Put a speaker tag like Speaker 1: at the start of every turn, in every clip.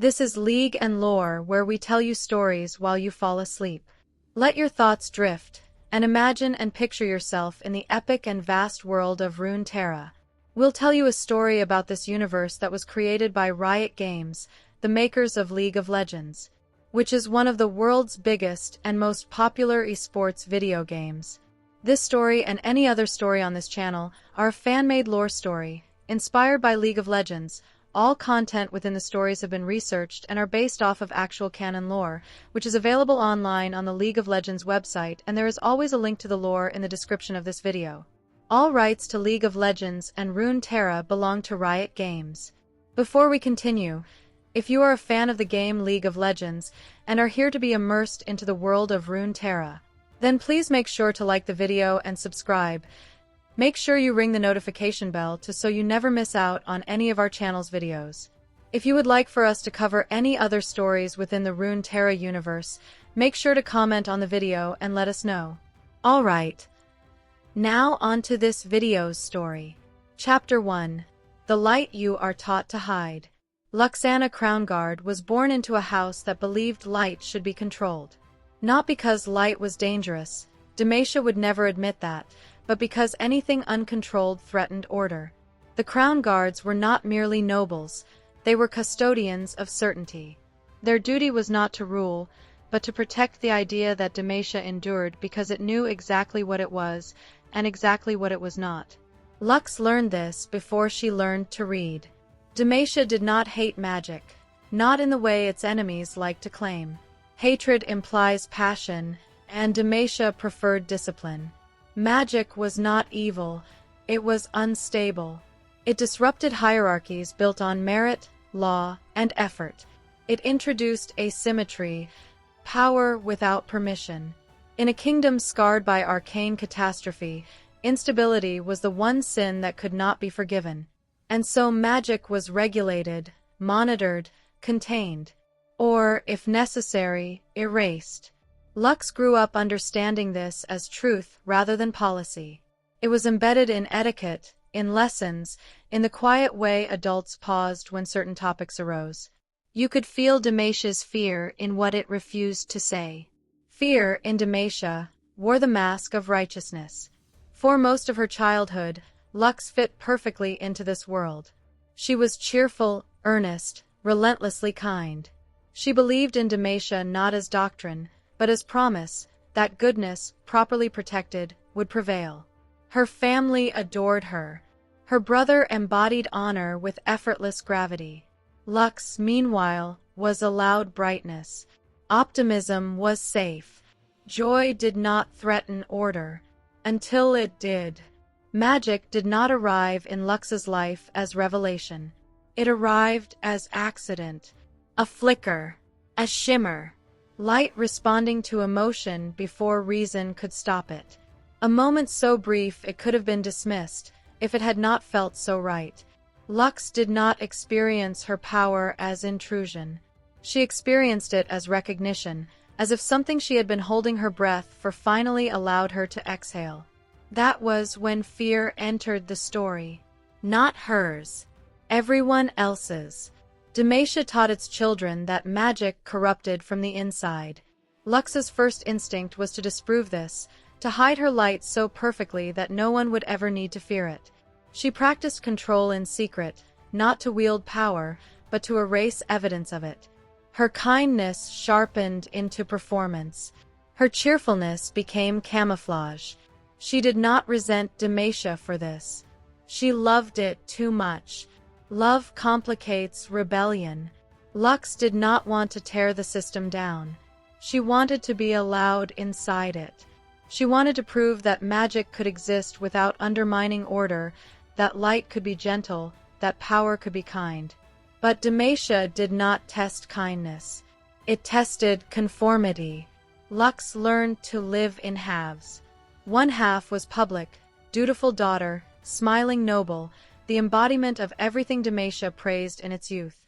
Speaker 1: This is League and Lore, where we tell you stories while you fall asleep. Let your thoughts drift, and imagine and picture yourself in the epic and vast world of Runeterra. We'll tell you a story about this universe that was created by Riot Games, the makers of League of Legends, which is one of the world's biggest and most popular esports video games. This story and any other story on this channel are a fan-made lore story, inspired by League of Legends. All content within the stories have been researched and are based off of actual canon lore, which is available online on the League of Legends website, and there is always a link to the lore in the description of this video. All rights to League of Legends and Runeterra belong to Riot Games. Before we continue, if you are a fan of the game League of Legends and are here to be immersed into the world of Runeterra, then please make sure to like the video and subscribe. Make sure you ring the notification bell so you never miss out on any of our channel's videos. If you would like for us to cover any other stories within the Runeterra universe, make sure to comment on the video and let us know. Alright. Now on to this video's story. Chapter 1. The Light You Are Taught to Hide. Luxana Crownguard was born into a house that believed light should be controlled. Not because light was dangerous, Demacia would never admit that, but because anything uncontrolled threatened order. The Crown Guards were not merely nobles, they were custodians of certainty. Their duty was not to rule, but to protect the idea that Demacia endured because it knew exactly what it was, and exactly what it was not. Lux learned this before she learned to read. Demacia did not hate magic, not in the way its enemies like to claim. Hatred implies passion, and Demacia preferred discipline. Magic was not evil, it was unstable. It disrupted hierarchies built on merit, law, and effort. It introduced asymmetry, power without permission. In a kingdom scarred by arcane catastrophe, instability was the one sin that could not be forgiven. And so magic was regulated, monitored, contained, or, if necessary, erased. Lux grew up understanding this as truth rather than policy. It was embedded in etiquette, in lessons, in the quiet way adults paused when certain topics arose. You could feel Demacia's fear in what it refused to say. Fear, in Demacia, wore the mask of righteousness. For most of her childhood, Lux fit perfectly into this world. She was cheerful, earnest, relentlessly kind. She believed in Demacia not as doctrine, but as promise, that goodness, properly protected, would prevail. Her family adored her. Her brother embodied honor with effortless gravity. Lux, meanwhile, was a loud brightness. Optimism was safe. Joy did not threaten order. Until it did. Magic did not arrive in Lux's life as revelation. It arrived as accident. A flicker, a shimmer, light responding to emotion before reason could stop it. A moment so brief it could have been dismissed, if it had not felt so right. Lux did not experience her power as intrusion. She experienced it as recognition, as if something she had been holding her breath for finally allowed her to exhale. That was when fear entered the story. Not hers. Everyone else's. Demacia taught its children that magic corrupted from the inside. Lux's first instinct was to disprove this, to hide her light so perfectly that no one would ever need to fear it. She practiced control in secret, not to wield power, but to erase evidence of it. Her kindness sharpened into performance. Her cheerfulness became camouflage. She did not resent Demacia for this. She loved it too much. Love complicates rebellion. Lux did not want to tear the system down. She wanted to be allowed inside it. She wanted to prove that magic could exist without undermining order, that light could be gentle, that power could be kind. But Demacia did not test kindness. It tested conformity. Lux learned to live in halves. One half was public, dutiful daughter, smiling noble, the embodiment of everything Demacia praised in its youth.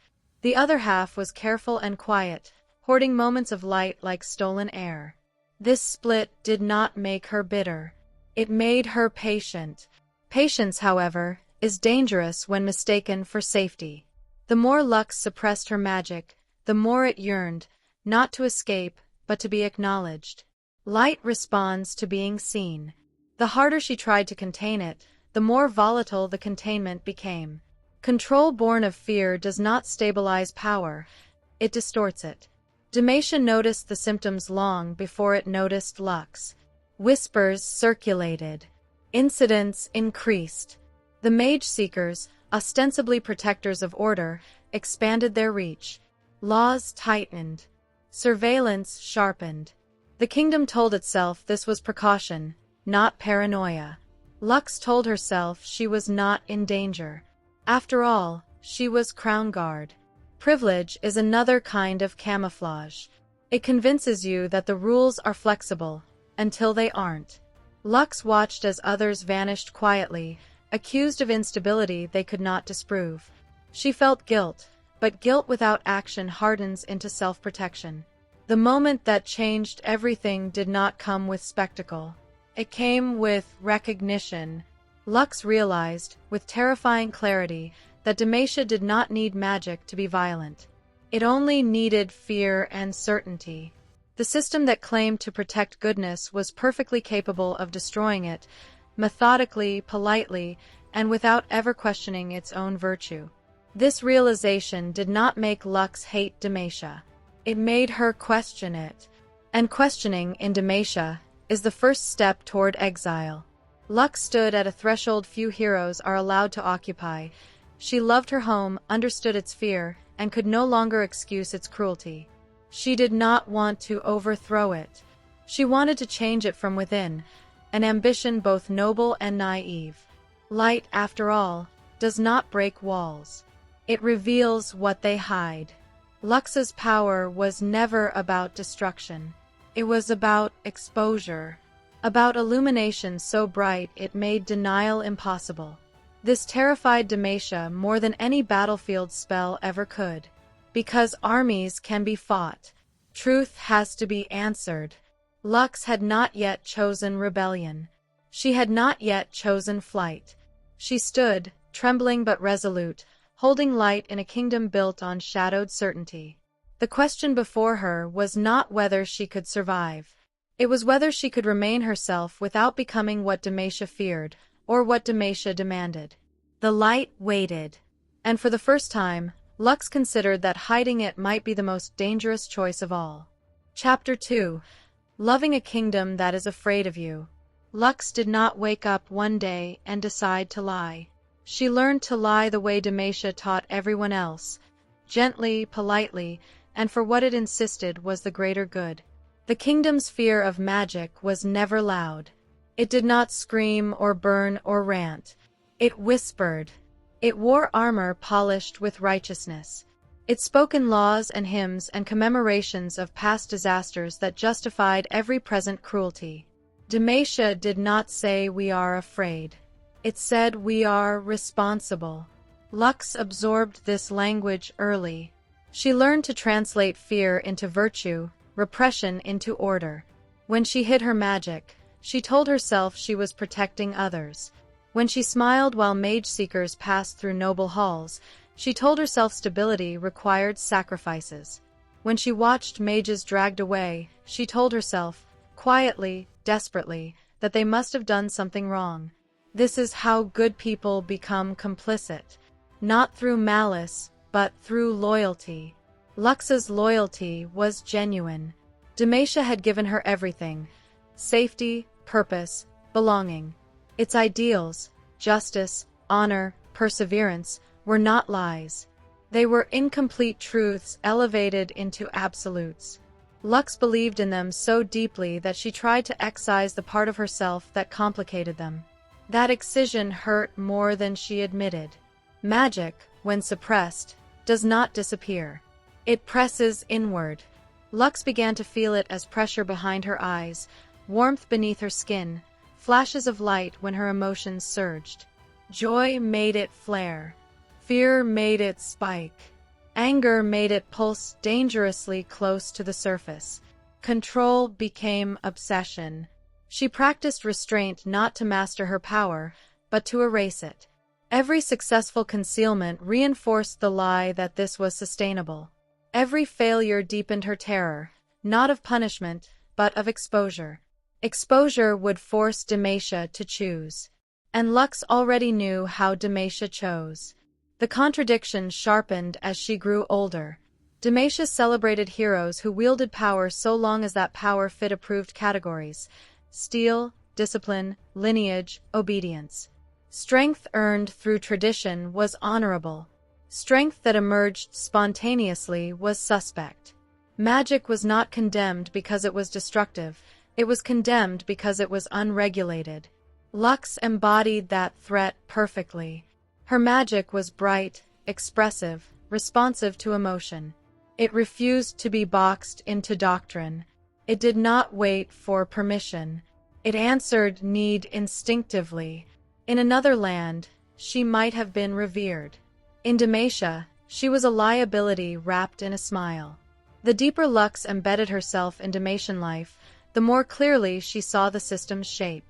Speaker 1: The other half was careful and quiet, hoarding moments of light like stolen air. This split did not make her bitter. It made her patient. Patience, however, is dangerous when mistaken for safety. The more Lux suppressed her magic, the more it yearned, not to escape, but to be acknowledged. Light responds to being seen. The harder she tried to contain it, the more volatile the containment became. Control born of fear does not stabilize power, it distorts it. Demacia noticed the symptoms long before it noticed Lux. Whispers circulated. Incidents increased. The mage seekers, ostensibly protectors of order, expanded their reach. Laws tightened. Surveillance sharpened. The kingdom told itself this was precaution, not paranoia. Lux told herself she was not in danger. After all, she was crown guard. Privilege is another kind of camouflage. It convinces you that the rules are flexible, until they aren't. Lux watched as others vanished quietly, accused of instability they could not disprove. She felt guilt, but guilt without action hardens into self-protection. The moment that changed everything did not come with spectacle. It came with recognition. Lux realized, with terrifying clarity, that Demacia did not need magic to be violent. It only needed fear and certainty. The system that claimed to protect goodness was perfectly capable of destroying it, methodically, politely, and without ever questioning its own virtue. This realization did not make Lux hate Demacia. It made her question it. And questioning, in Demacia, is the first step toward exile. Lux stood at a threshold few heroes are allowed to occupy. She loved her home, understood its fear, and could no longer excuse its cruelty. She did not want to overthrow it. She wanted to change it from within, an ambition both noble and naive. Light, after all, does not break walls. It reveals what they hide. Lux's power was never about destruction. It was about exposure, about illumination so bright it made denial impossible. This terrified Demacia more than any battlefield spell ever could. Because armies can be fought, truth has to be answered. Lux had not yet chosen rebellion. She had not yet chosen flight. She stood, trembling but resolute, holding light in a kingdom built on shadowed certainty. The question before her was not whether she could survive. It was whether she could remain herself without becoming what Demacia feared, or what Demacia demanded. The light waited. And for the first time, Lux considered that hiding it might be the most dangerous choice of all. Chapter 2. Loving a Kingdom That Is Afraid of You. Lux did not wake up one day and decide to lie. She learned to lie the way Demacia taught everyone else, gently, politely, and for what it insisted was the greater good. The kingdom's fear of magic was never loud. It did not scream or burn or rant. It whispered. It wore armor polished with righteousness. It spoke in laws and hymns and commemorations of past disasters that justified every present cruelty. Demacia did not say we are afraid. It said we are responsible. Lux absorbed this language early. She learned to translate fear into virtue, repression into order. When she hid her magic, she told herself she was protecting others. When she smiled while mage seekers passed through noble halls, she told herself stability required sacrifices. When she watched mages dragged away, she told herself, quietly, desperately, that they must have done something wrong. This is how good people become complicit. Not through malice, but through loyalty. Lux's loyalty was genuine. Demacia had given her everything: safety, purpose, belonging. Its ideals, justice, honor, perseverance, were not lies. They were incomplete truths elevated into absolutes. Lux believed in them so deeply that she tried to excise the part of herself that complicated them. That excision hurt more than she admitted. Magic, when suppressed, does not disappear. It presses inward. Lux began to feel it as pressure behind her eyes, warmth beneath her skin, flashes of light when her emotions surged. Joy made it flare. Fear made it spike. Anger made it pulse dangerously close to the surface. Control became obsession. She practiced restraint not to master her power, but to erase it. Every successful concealment reinforced the lie that this was sustainable. Every failure deepened her terror, not of punishment, but of exposure. Exposure would force Demacia to choose. And Lux already knew how Demacia chose. The contradiction sharpened as she grew older. Demacia celebrated heroes who wielded power so long as that power fit approved categories: steel, discipline, lineage, obedience. Strength earned through tradition was honorable. Strength that emerged spontaneously was suspect. Magic was not condemned because it was destructive. It was condemned because it was unregulated. Lux embodied that threat perfectly. Her magic was bright, expressive, responsive to emotion. It refused to be boxed into doctrine. It did not wait for permission. It answered need instinctively. In another land, she might have been revered. In Demacia, she was a liability wrapped in a smile. The deeper Lux embedded herself in Demacian life, the more clearly she saw the system's shape.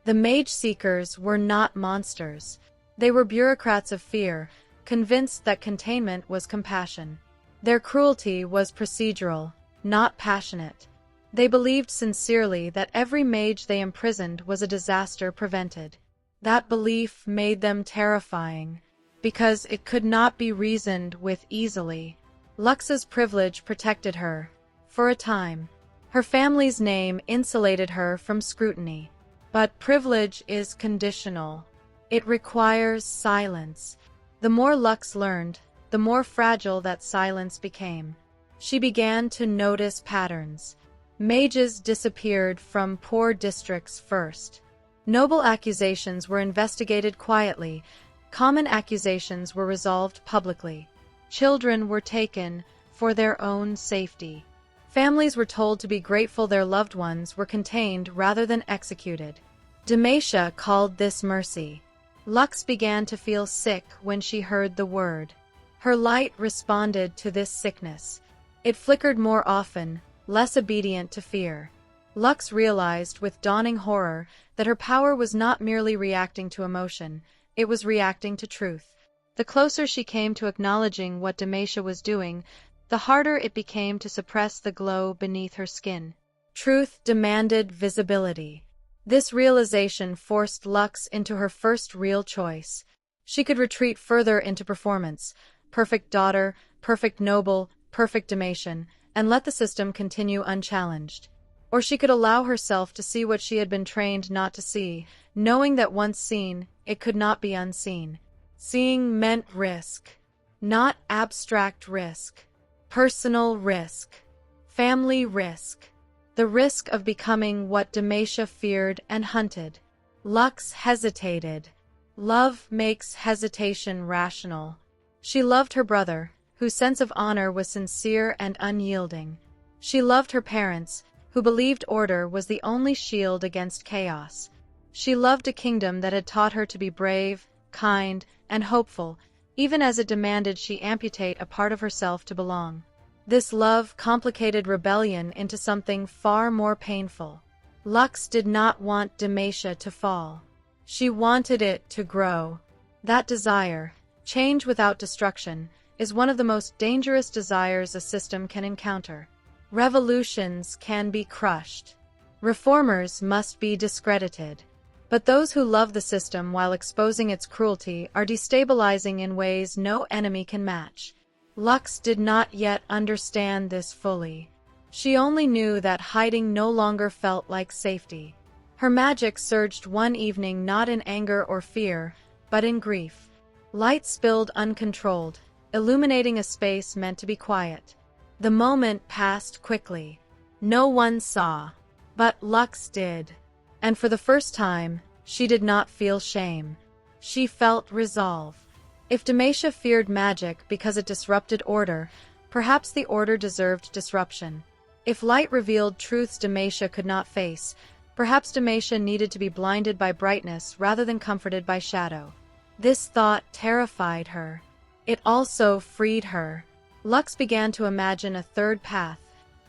Speaker 1: The Mage Seekers were not monsters. They were bureaucrats of fear, convinced that containment was compassion. Their cruelty was procedural, not passionate. They believed sincerely that every mage they imprisoned was a disaster prevented. That belief made them terrifying, because it could not be reasoned with easily. Lux's privilege protected her, for a time. Her family's name insulated her from scrutiny. But privilege is conditional. It requires silence. The more Lux learned, the more fragile that silence became. She began to notice patterns. Mages disappeared from poor districts first. Noble accusations were investigated quietly. Common accusations were resolved publicly. Children were taken for their own safety. Families were told to be grateful their loved ones were contained rather than executed. Demacia called this mercy. Lux began to feel sick when she heard the word. Her light responded to this sickness. It flickered more often, less obedient to fear. Lux realized with dawning horror that her power was not merely reacting to emotion, it was reacting to truth. The closer she came to acknowledging what Demacia was doing, the harder it became to suppress the glow beneath her skin. Truth demanded visibility. This realization forced Lux into her first real choice. She could retreat further into performance, perfect daughter, perfect noble, perfect Demacian, and let the system continue unchallenged. Or she could allow herself to see what she had been trained not to see, knowing that once seen, it could not be unseen. Seeing meant risk. Not abstract risk. Personal risk. Family risk. The risk of becoming what Demacia feared and hunted. Lux hesitated. Love makes hesitation rational. She loved her brother, whose sense of honor was sincere and unyielding. She loved her parents, who believed order was the only shield against chaos. She loved a kingdom that had taught her to be brave, kind, and hopeful, even as it demanded she amputate a part of herself to belong. This love complicated rebellion into something far more painful. Lux did not want Demacia to fall. She wanted it to grow. That desire, change without destruction, is one of the most dangerous desires a system can encounter. Revolutions can be crushed. Reformers must be discredited. But those who love the system while exposing its cruelty are destabilizing in ways no enemy can match. Lux did not yet understand this fully. She only knew that hiding no longer felt like safety. Her magic surged one evening not in anger or fear, but in grief. Light spilled uncontrolled, illuminating a space meant to be quiet. The moment passed quickly. No one saw, but Lux did. And for the first time, she did not feel shame. She felt resolve. If Demacia feared magic because it disrupted order, perhaps the order deserved disruption. If light revealed truths Demacia could not face, perhaps Demacia needed to be blinded by brightness rather than comforted by shadow. This thought terrified her. It also freed her. Lux began to imagine a third path,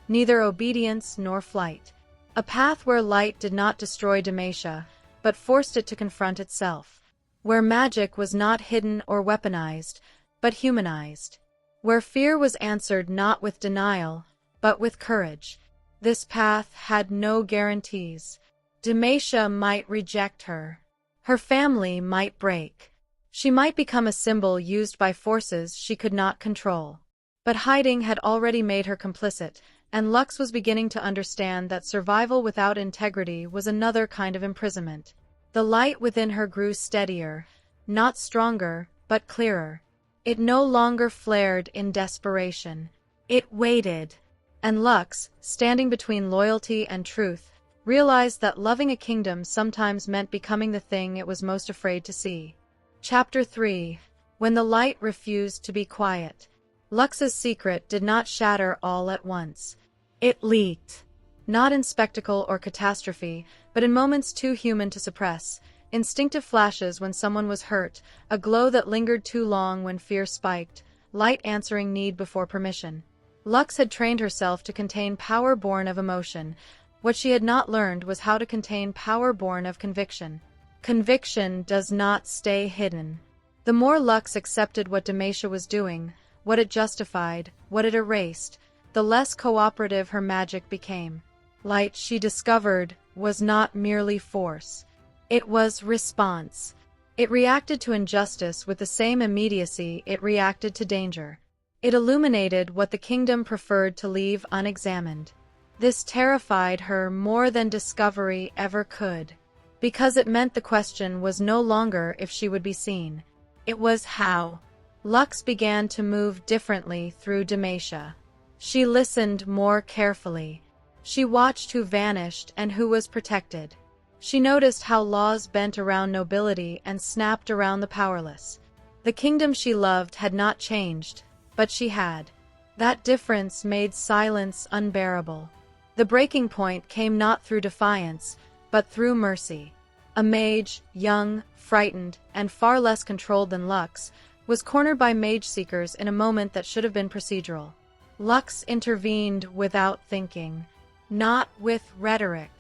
Speaker 1: neither obedience nor flight. A path where light did not destroy Demacia, but forced it to confront itself. Where magic was not hidden or weaponized, but humanized. where fear was answered not with denial, but with courage. This path had no guarantees. Demacia might reject her. Her family might break. She might become a symbol used by forces she could not control. But hiding had already made her complicit, and Lux was beginning to understand that survival without integrity was another kind of imprisonment. The light within her grew steadier, not stronger, but clearer. It no longer flared in desperation. It waited. And Lux, standing between loyalty and truth, realized that loving a kingdom sometimes meant becoming the thing it was most afraid to see. Chapter 3. When the light refused to be quiet. Lux's secret did not shatter all at once. It leaked. Not in spectacle or catastrophe, but in moments too human to suppress. Instinctive flashes when someone was hurt, a glow that lingered too long when fear spiked, light answering need before permission. Lux had trained herself to contain power born of emotion. What she had not learned was how to contain power born of conviction. Conviction does not stay hidden. The more Lux accepted what Demacia was doing, what it justified, what it erased, the less cooperative her magic became. Light, she discovered, was not merely force. It was response. It reacted to injustice with the same immediacy it reacted to danger. It illuminated what the kingdom preferred to leave unexamined. This terrified her more than discovery ever could, because it meant the question was no longer if she would be seen. It was how. Lux began to move differently through Demacia. She listened more carefully. She watched who vanished and who was protected. She noticed how laws bent around nobility and snapped around the powerless. The kingdom she loved had not changed, but she had. That difference made silence unbearable. The breaking point came not through defiance, but through mercy. A mage, young, frightened, and far less controlled than Lux, was cornered by mage seekers in a moment that should have been procedural. Lux intervened without thinking, not with rhetoric,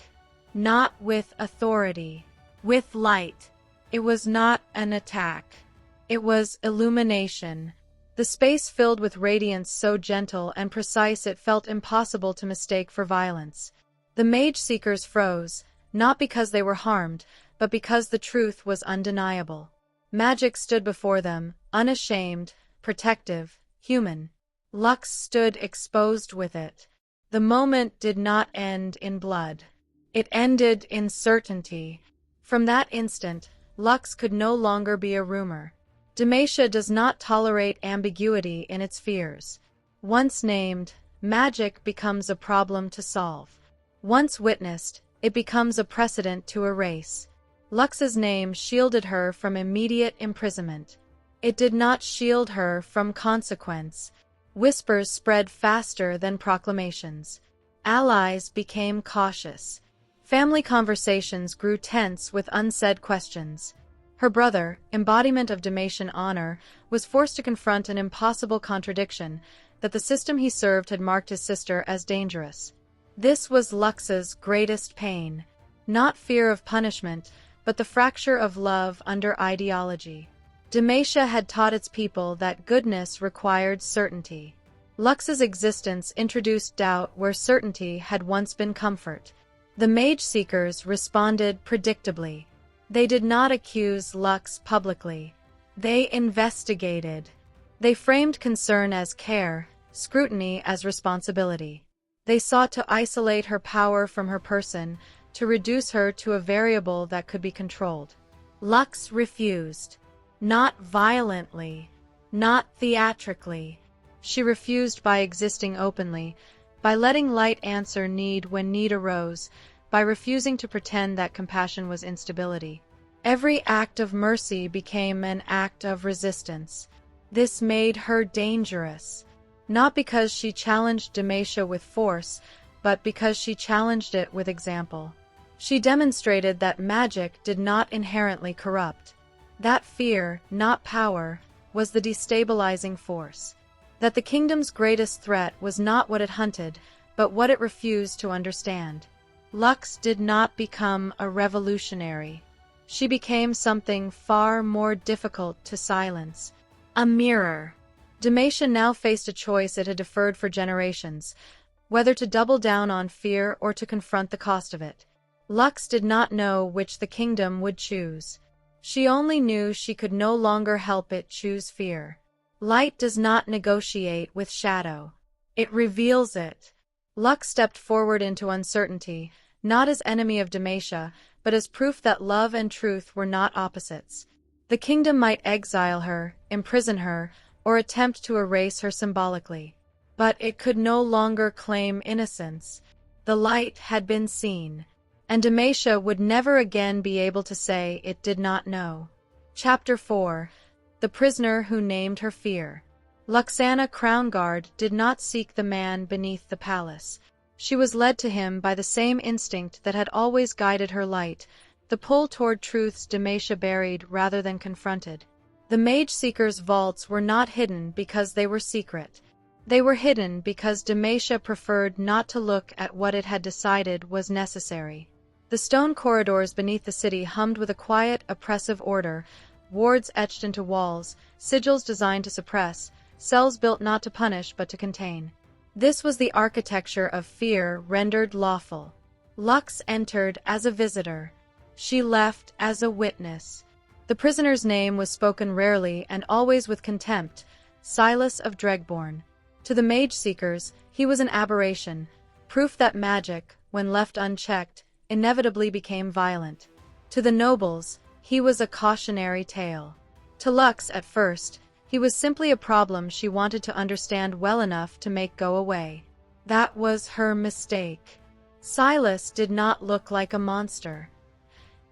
Speaker 1: not with authority, with light. It was not an attack. It was illumination. The space filled with radiance so gentle and precise it felt impossible to mistake for violence. The mage seekers froze, not because they were harmed, but because the truth was undeniable. Magic stood before them, unashamed, protective, human. Lux stood exposed with it. The moment did not end in blood. It ended in certainty. From that instant, Lux could no longer be a rumor. Demacia does not tolerate ambiguity in its fears. Once named, magic becomes a problem to solve. Once witnessed, it becomes a precedent to erase. Lux's name shielded her from immediate imprisonment. It did not shield her from consequence. Whispers spread faster than proclamations. Allies became cautious. Family conversations grew tense with unsaid questions. Her brother, embodiment of Demacian honor, was forced to confront an impossible contradiction, that the system he served had marked his sister as dangerous. This was Lux's greatest pain. Not fear of punishment, but the fracture of love under ideology. Demacia had taught its people that goodness required certainty. Lux's existence introduced doubt where certainty had once been comfort. The mage seekers responded predictably. They did not accuse Lux publicly. They investigated. They framed concern as care, scrutiny as responsibility. They sought to isolate her power from her person, to reduce her to a variable that could be controlled. Lux refused. Not violently. Not theatrically. She refused by existing openly, by letting light answer need when need arose, by refusing to pretend that compassion was instability. Every act of mercy became an act of resistance. This made her dangerous, not because she challenged Demacia with force, but because she challenged it with example. She demonstrated that magic did not inherently corrupt. That fear, not power, was the destabilizing force. That the kingdom's greatest threat was not what it hunted, but what it refused to understand. Lux did not become a revolutionary. She became something far more difficult to silence. A mirror. Demacia now faced a choice it had deferred for generations, whether to double down on fear or to confront the cost of it. Lux did not know which the kingdom would choose. She only knew she could no longer help it choose fear. Light does not negotiate with shadow. It reveals it. Lux stepped forward into uncertainty, not as enemy of Demacia, but as proof that love and truth were not opposites. The kingdom might exile her, imprison her, or attempt to erase her symbolically. But it could no longer claim innocence. The light had been seen, and Demacia would never again be able to say it did not know. Chapter 4. The Prisoner Who Named Her Fear. Luxana Crownguard did not seek the man beneath the palace. She was led to him by the same instinct that had always guided her light, the pull toward truths Demacia buried rather than confronted. The Mage Seeker's vaults were not hidden because they were secret. They were hidden because Demacia preferred not to look at what it had decided was necessary. The stone corridors beneath the city hummed with a quiet, oppressive order, wards etched into walls, sigils designed to suppress, cells built not to punish but to contain. This was the architecture of fear rendered lawful. Lux entered as a visitor. She left as a witness. The prisoner's name was spoken rarely and always with contempt, Silas of Dregborn. To the Mage Seekers, he was an aberration, proof that magic, when left unchecked, inevitably became violent. To the nobles, he was a cautionary tale. To Lux, at first, he was simply a problem she wanted to understand well enough to make go away. That was her mistake. Silas did not look like a monster.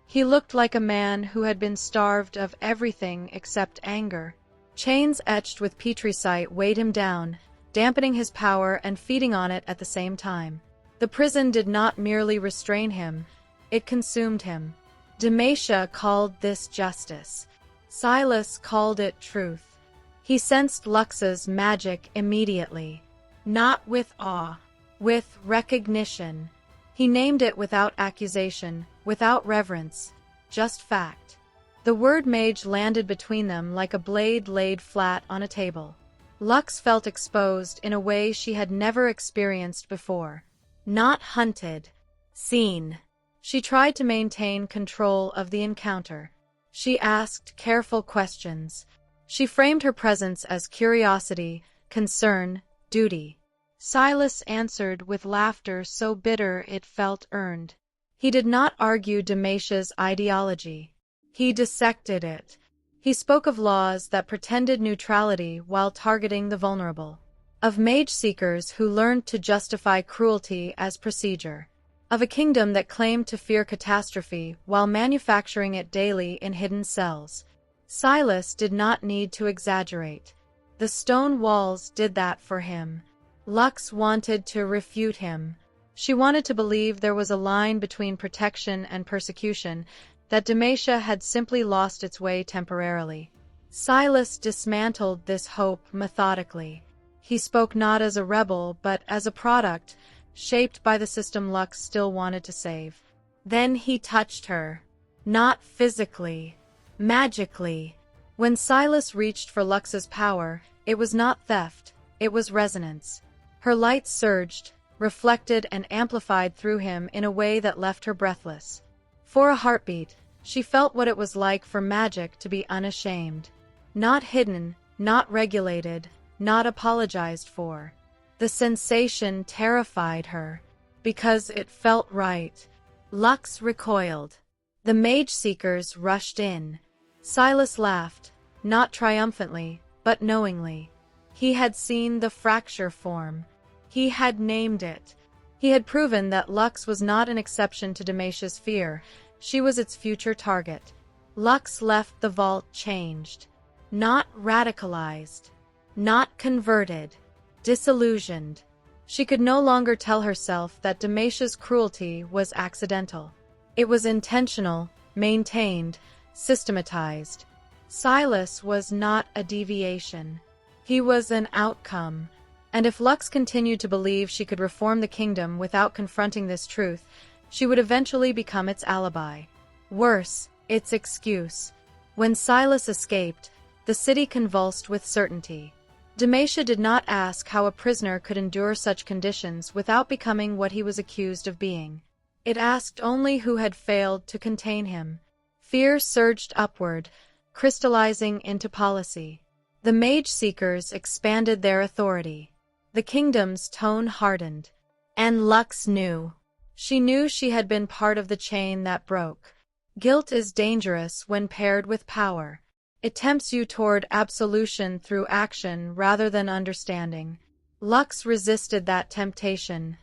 Speaker 1: He looked like a man who had been starved of everything except anger. Chains etched with petricite weighed him down, dampening his power and feeding on it at the same time. The prison did not merely restrain him, it consumed him. Demacia called this justice. Silas called it truth. He sensed Lux's magic immediately. Not with awe, with recognition. He named it without accusation, without reverence, just fact. The word mage landed between them like a blade laid flat on a table. Lux felt exposed in a way she had never experienced before. Not hunted, seen. She tried to maintain control of the encounter. She asked careful questions. She framed her presence as curiosity, concern, duty. Silas answered with laughter so bitter it felt earned. He did not argue Demacia's ideology. He dissected it. He spoke of laws that pretended neutrality while targeting the vulnerable. Of mage seekers who learned to justify cruelty as procedure. Of a kingdom that claimed to fear catastrophe while manufacturing it daily in hidden cells. Silas did not need to exaggerate. The stone walls did that for him. Lux wanted to refute him. She wanted to believe there was a line between protection and persecution, that Demacia had simply lost its way temporarily. Silas dismantled this hope methodically. He spoke not as a rebel, but as a product, shaped by the system Lux still wanted to save. Then he touched her. Not physically, magically. When Silas reached for Lux's power, it was not theft, it was resonance. Her light surged, reflected and amplified through him in a way that left her breathless. For a heartbeat, she felt what it was like for magic to be unashamed. Not hidden, not regulated, not apologized for. The sensation terrified her, because it felt right. Lux recoiled. The mage seekers rushed in. Silas laughed, not triumphantly, but knowingly. He had seen the fracture form. He had named it. He had proven that Lux was not an exception to Demacia's fear. She was its future target. Lux left the vault changed. Not radicalized. Not converted. Disillusioned. She could no longer tell herself that Demacia's cruelty was accidental. It was intentional, maintained, systematized. Silas was not a deviation. He was an outcome. And if Lux continued to believe she could reform the kingdom without confronting this truth, she would eventually become its alibi. Worse, its excuse. When Silas escaped, the city convulsed with certainty. Demacia did not ask how a prisoner could endure such conditions without becoming what he was accused of being. It asked only who had failed to contain him. Fear surged upward, crystallizing into policy. The Mage Seekers expanded their authority. The kingdom's tone hardened. And Lux knew. She knew she had been part of the chain that broke. Guilt is dangerous when paired with power. It tempts you toward absolution through action rather than understanding. Lux resisted that temptation.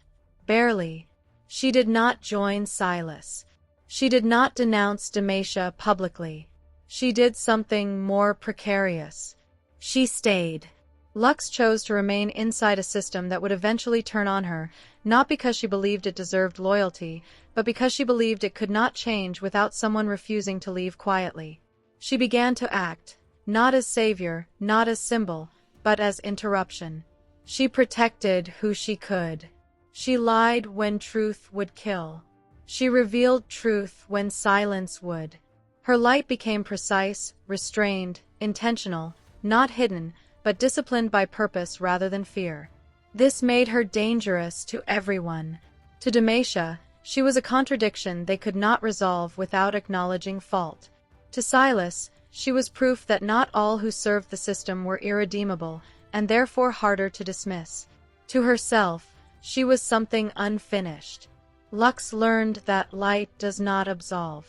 Speaker 1: Barely. She did not join Silas. She did not denounce Demacia publicly. She did something more precarious. She stayed. Lux chose to remain inside a system that would eventually turn on her, not because she believed it deserved loyalty, but because she believed it could not change without someone refusing to leave quietly. She began to act, not as savior, not as symbol, but as interruption. She protected who she could. She lied when truth would kill. She revealed truth when silence would. Her light became precise, restrained, intentional, not hidden, but disciplined by purpose rather than fear. This made her dangerous to everyone. To Demacia, she was a contradiction they could not resolve without acknowledging fault. To Silas, she was proof that not all who served the system were irredeemable, and therefore harder to dismiss. To herself, she was something unfinished. Lux learned that light does not absolve.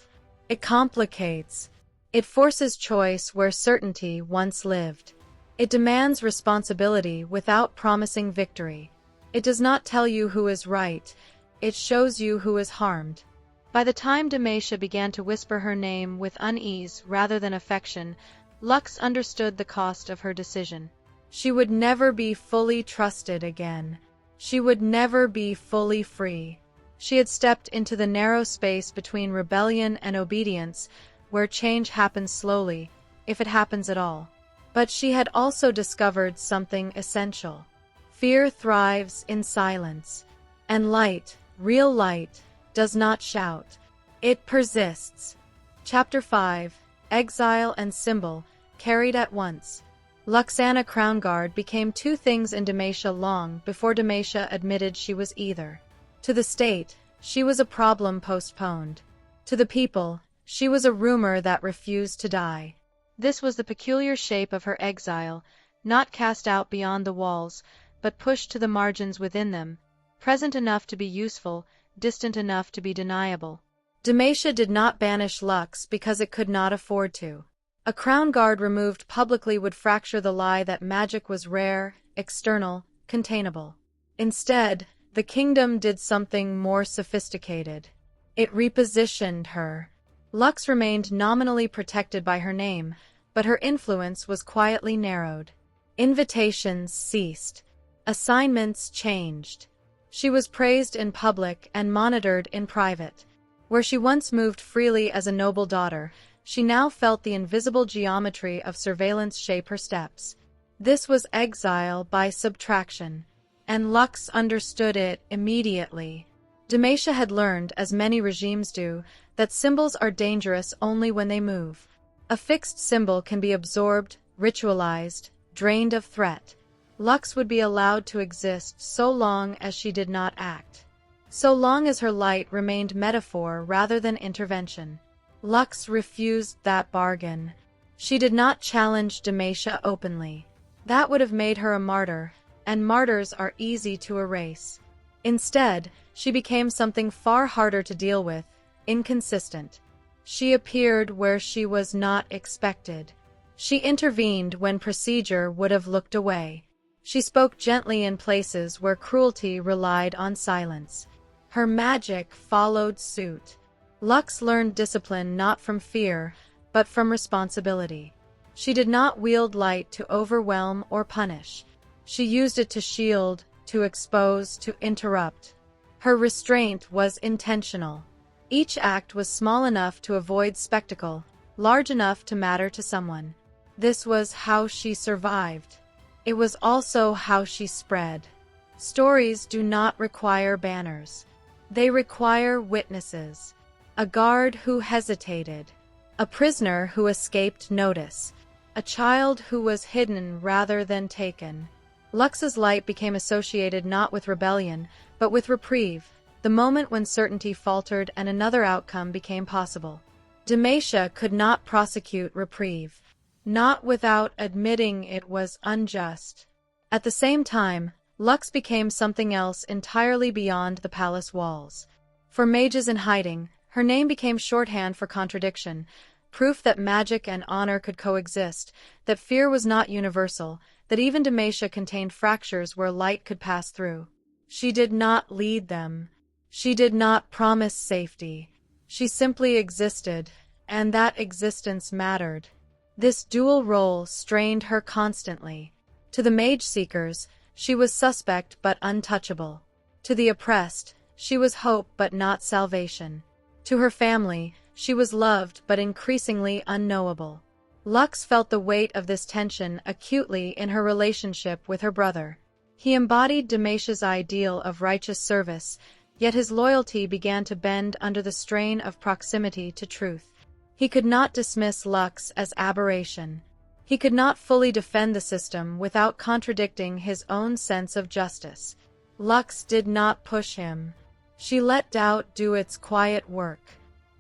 Speaker 1: It complicates. It forces choice where certainty once lived. It demands responsibility without promising victory. It does not tell you who is right. It shows you who is harmed. By the time Demacia began to whisper her name with unease rather than affection, Lux understood the cost of her decision. She would never be fully trusted again. She would never be fully free. She had stepped into the narrow space between rebellion and obedience, where change happens slowly, if it happens at all. But she had also discovered something essential. Fear thrives in silence. And light, real light, does not shout. It persists. Chapter 5. Exile and Symbol, carried at once. Luxana Crownguard became two things in Demacia long before Demacia admitted she was either. To the state, she was a problem postponed. To the people, she was a rumor that refused to die. This was the peculiar shape of her exile, not cast out beyond the walls, but pushed to the margins within them, present enough to be useful, distant enough to be deniable. Demacia did not banish Lux because it could not afford to. A crown guard removed publicly would fracture the lie that magic was rare, external, containable. Instead, the kingdom did something more sophisticated. It repositioned her. Lux remained nominally protected by her name, but her influence was quietly narrowed. Invitations ceased. Assignments changed. She was praised in public and monitored in private. Where she once moved freely as a noble daughter, she now felt the invisible geometry of surveillance shape her steps. This was exile by subtraction, and Lux understood it immediately. Demacia had learned, as many regimes do, that symbols are dangerous only when they move. A fixed symbol can be absorbed, ritualized, drained of threat. Lux would be allowed to exist so long as she did not act. So long as her light remained metaphor rather than intervention. Lux refused that bargain. She did not challenge Demacia openly. That would have made her a martyr, and martyrs are easy to erase. Instead, she became something far harder to deal with, inconsistent. She appeared where she was not expected. She intervened when procedure would have looked away. She spoke gently in places where cruelty relied on silence. Her magic followed suit. Lux learned discipline not from fear, but from responsibility. She did not wield light to overwhelm or punish. She used it to shield, to expose, to interrupt. Her restraint was intentional. Each act was small enough to avoid spectacle, large enough to matter to someone. This was how she survived. It was also how she spread. Stories do not require banners. They require witnesses. A guard who hesitated. A prisoner who escaped notice. a child who was hidden rather than taken. Lux's light became associated not with rebellion, but with reprieve, the moment when certainty faltered and another outcome became possible. Demacia could not prosecute reprieve, not without admitting it was unjust. At the same time, Lux became something else entirely beyond the palace walls. For mages in hiding, her name became shorthand for contradiction, proof that magic and honor could coexist, that fear was not universal, that even Demacia contained fractures where light could pass through. She did not lead them. She did not promise safety. She simply existed, and that existence mattered. This dual role strained her constantly. To the mage seekers, she was suspect but untouchable. To the oppressed, she was hope but not salvation. To her family, she was loved but increasingly unknowable. Lux felt the weight of this tension acutely in her relationship with her brother. He embodied Demacia's ideal of righteous service, yet his loyalty began to bend under the strain of proximity to truth. He could not dismiss Lux as aberration. He could not fully defend the system without contradicting his own sense of justice. Lux did not push him. She let doubt do its quiet work.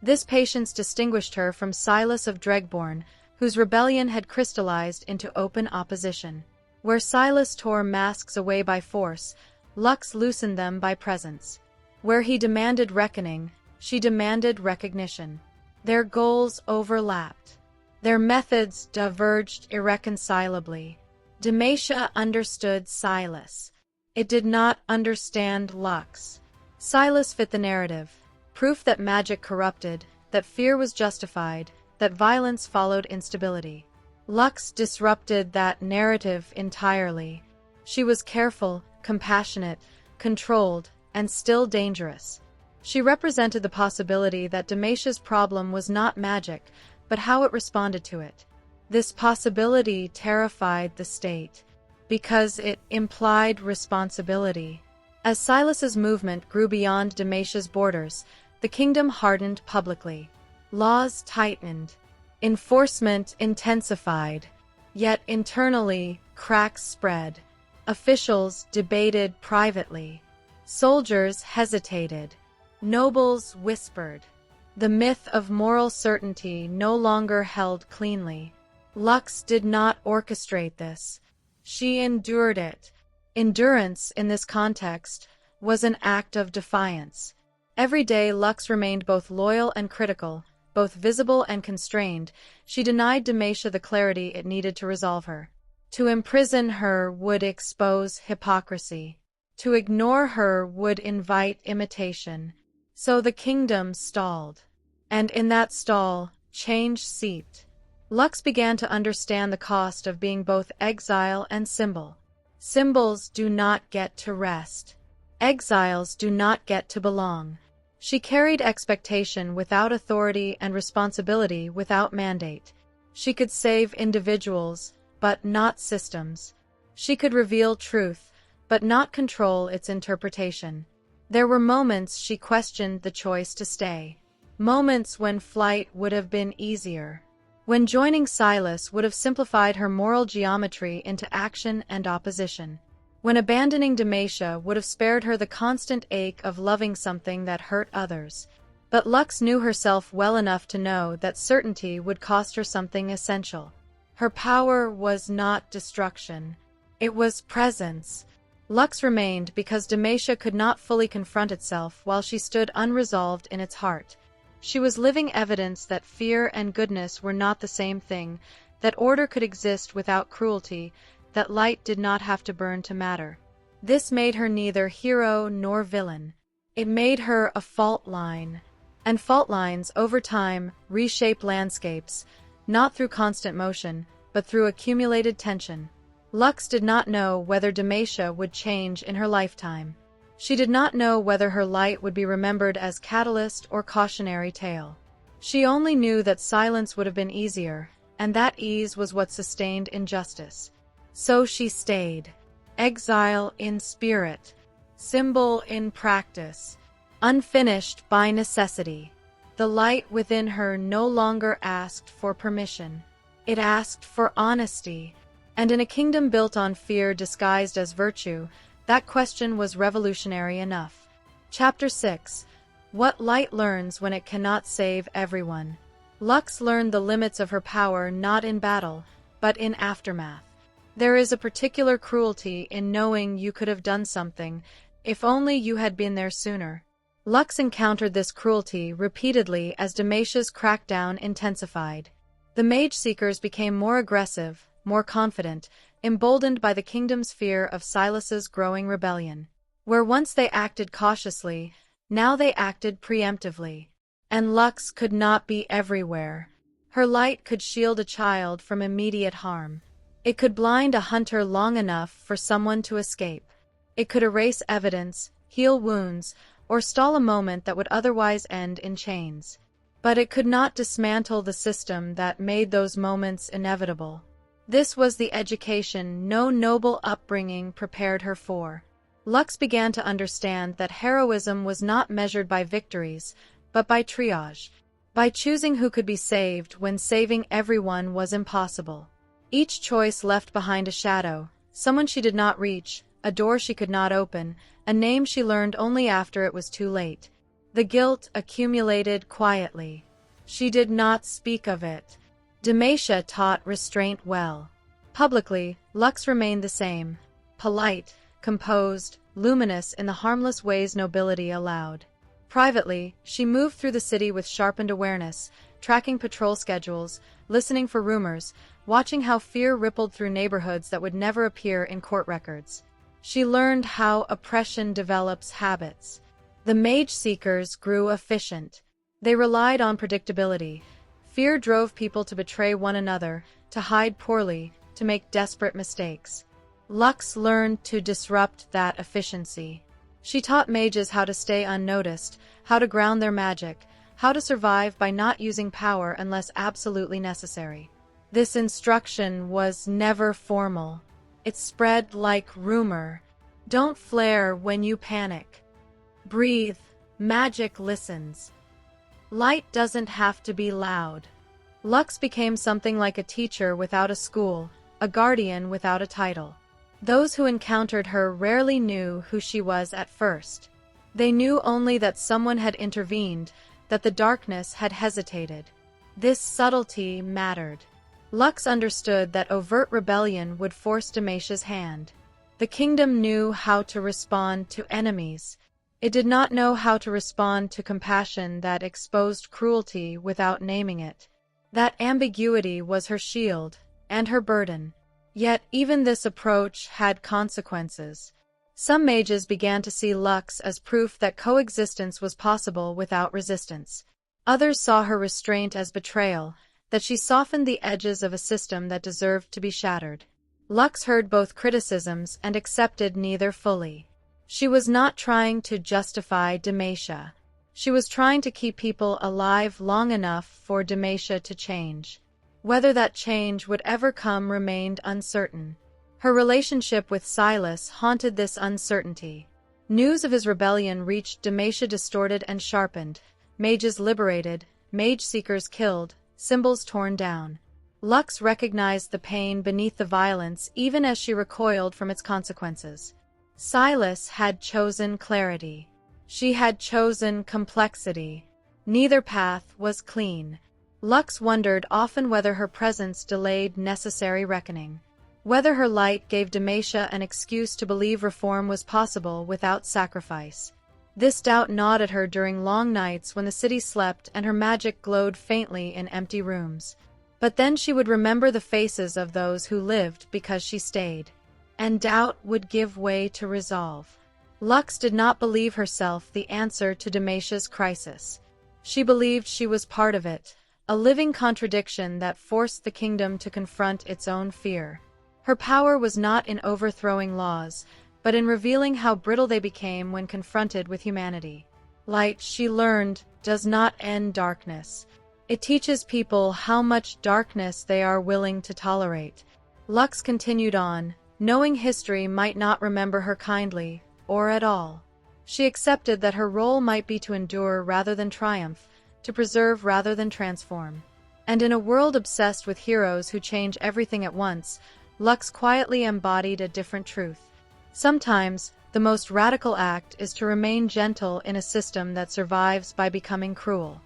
Speaker 1: This patience distinguished her from Silas of Dregborn, whose rebellion had crystallized into open opposition. Where Silas tore masks away by force, Lux loosened them by presence. Where he demanded reckoning, she demanded recognition. Their goals overlapped. Their methods diverged irreconcilably. Demacia understood Silas. It did not understand Lux. Silas fit the narrative, proof that magic corrupted, that fear was justified, that violence followed instability. Lux disrupted that narrative entirely. She was careful, compassionate, controlled, and still dangerous. She represented the possibility that Demacia's problem was not magic, but how it responded to it. This possibility terrified the state, because it implied responsibility. As Silas's movement grew beyond Demacia's borders, the kingdom hardened publicly. Laws tightened. Enforcement intensified. Yet internally, cracks spread. Officials debated privately. Soldiers hesitated. Nobles whispered. The myth of moral certainty no longer held cleanly. Lux did not orchestrate this. She endured it. Endurance, in this context, was an act of defiance. Every day Lux remained both loyal and critical, both visible and constrained. She denied Demacia the clarity it needed to resolve her. To imprison her would expose hypocrisy. To ignore her would invite imitation. So the kingdom stalled. And in that stall, change seeped. Lux began to understand the cost of being both exile and symbol. Symbols do not get to rest. Exiles do not get to belong. She carried expectation without authority and responsibility without mandate. She could save individuals, but not systems. She could reveal truth, but not control its interpretation. There were moments she questioned the choice to stay. Moments when flight would have been easier. When joining Silas would have simplified her moral geometry into action and opposition. When abandoning Demacia would have spared her the constant ache of loving something that hurt others. But Lux knew herself well enough to know that certainty would cost her something essential. Her power was not destruction. It was presence. Lux remained because Demacia could not fully confront itself while she stood unresolved in its heart. She was living evidence that fear and goodness were not the same thing, that order could exist without cruelty, that light did not have to burn to matter. This made her neither hero nor villain. It made her a fault line. And fault lines, over time, reshape landscapes, not through constant motion, but through accumulated tension. Lux did not know whether Demacia would change in her lifetime. She did not know whether her light would be remembered as catalyst or cautionary tale. She only knew that silence would have been easier, and that ease was what sustained injustice. So she stayed. Exile in spirit, symbol in practice, unfinished by necessity. The light within her no longer asked for permission. It asked for honesty. And in a kingdom built on fear disguised as virtue, that question was revolutionary enough. Chapter 6. What Light Learns When It Cannot Save Everyone. Lux learned the limits of her power not in battle, but in aftermath. There is a particular cruelty in knowing you could have done something, if only you had been there sooner. Lux encountered this cruelty repeatedly as Damasia's crackdown intensified. The Mage Seekers became more aggressive, more confident, emboldened by the kingdom's fear of Silas's growing rebellion. Where once they acted cautiously, now they acted preemptively. And Lux could not be everywhere. Her light could shield a child from immediate harm. It could blind a hunter long enough for someone to escape. It could erase evidence, heal wounds, or stall a moment that would otherwise end in chains. But it could not dismantle the system that made those moments inevitable. This was the education no noble upbringing prepared her for. Lux began to understand that heroism was not measured by victories, but by triage, by choosing who could be saved when saving everyone was impossible. Each choice left behind a shadow, someone she did not reach, a door she could not open, a name she learned only after it was too late. The guilt accumulated quietly. She did not speak of it. Demacia taught restraint well. Publicly, Lux remained the same, polite, composed, luminous in the harmless ways nobility allowed. Privately, she moved through the city with sharpened awareness, tracking patrol schedules, listening for rumors, watching how fear rippled through neighborhoods that would never appear in court records. She learned how oppression develops habits. The Mage Seekers grew efficient. They relied on predictability. Fear drove people to betray one another, to hide poorly, to make desperate mistakes. Lux learned to disrupt that efficiency. She taught mages how to stay unnoticed, how to ground their magic, how to survive by not using power unless absolutely necessary. This instruction was never formal. It spread like rumor. Don't flare when you panic. Breathe. Magic listens. Light doesn't have to be loud. Lux became something like a teacher without a school, a guardian without a title. Those who encountered her rarely knew who she was at first. They knew only that someone had intervened, that the darkness had hesitated. This subtlety mattered. Lux understood that overt rebellion would force Demacia's hand. The kingdom knew how to respond to enemies. It did not know how to respond to compassion that exposed cruelty without naming it. That ambiguity was her shield, and her burden. Yet even this approach had consequences. Some mages began to see Lux as proof that coexistence was possible without resistance. Others saw her restraint as betrayal, that she softened the edges of a system that deserved to be shattered. Lux heard both criticisms and accepted neither fully. She was not trying to justify Demacia. She was trying to keep people alive long enough for Demacia to change. Whether that change would ever come remained uncertain. Her relationship with Silas haunted this uncertainty. News of his rebellion reached Demacia distorted and sharpened, mages liberated, mage seekers killed, symbols torn down. Lux recognized the pain beneath the violence even as she recoiled from its consequences. Silas had chosen clarity. She had chosen complexity. Neither path was clean. Lux wondered often whether her presence delayed necessary reckoning. Whether her light gave Demacia an excuse to believe reform was possible without sacrifice. This doubt gnawed at her during long nights when the city slept and her magic glowed faintly in empty rooms. But then she would remember the faces of those who lived because she stayed. And doubt would give way to resolve. Lux did not believe herself the answer to Demacia's crisis. She believed she was part of it, a living contradiction that forced the kingdom to confront its own fear. Her power was not in overthrowing laws, but in revealing how brittle they became when confronted with humanity. Light, she learned, does not end darkness. It teaches people how much darkness they are willing to tolerate. Lux continued on, knowing history might not remember her kindly, or at all. She accepted that her role might be to endure rather than triumph, to preserve rather than transform. And in a world obsessed with heroes who change everything at once, Lux quietly embodied a different truth. Sometimes, the most radical act is to remain gentle in a system that survives by becoming cruel.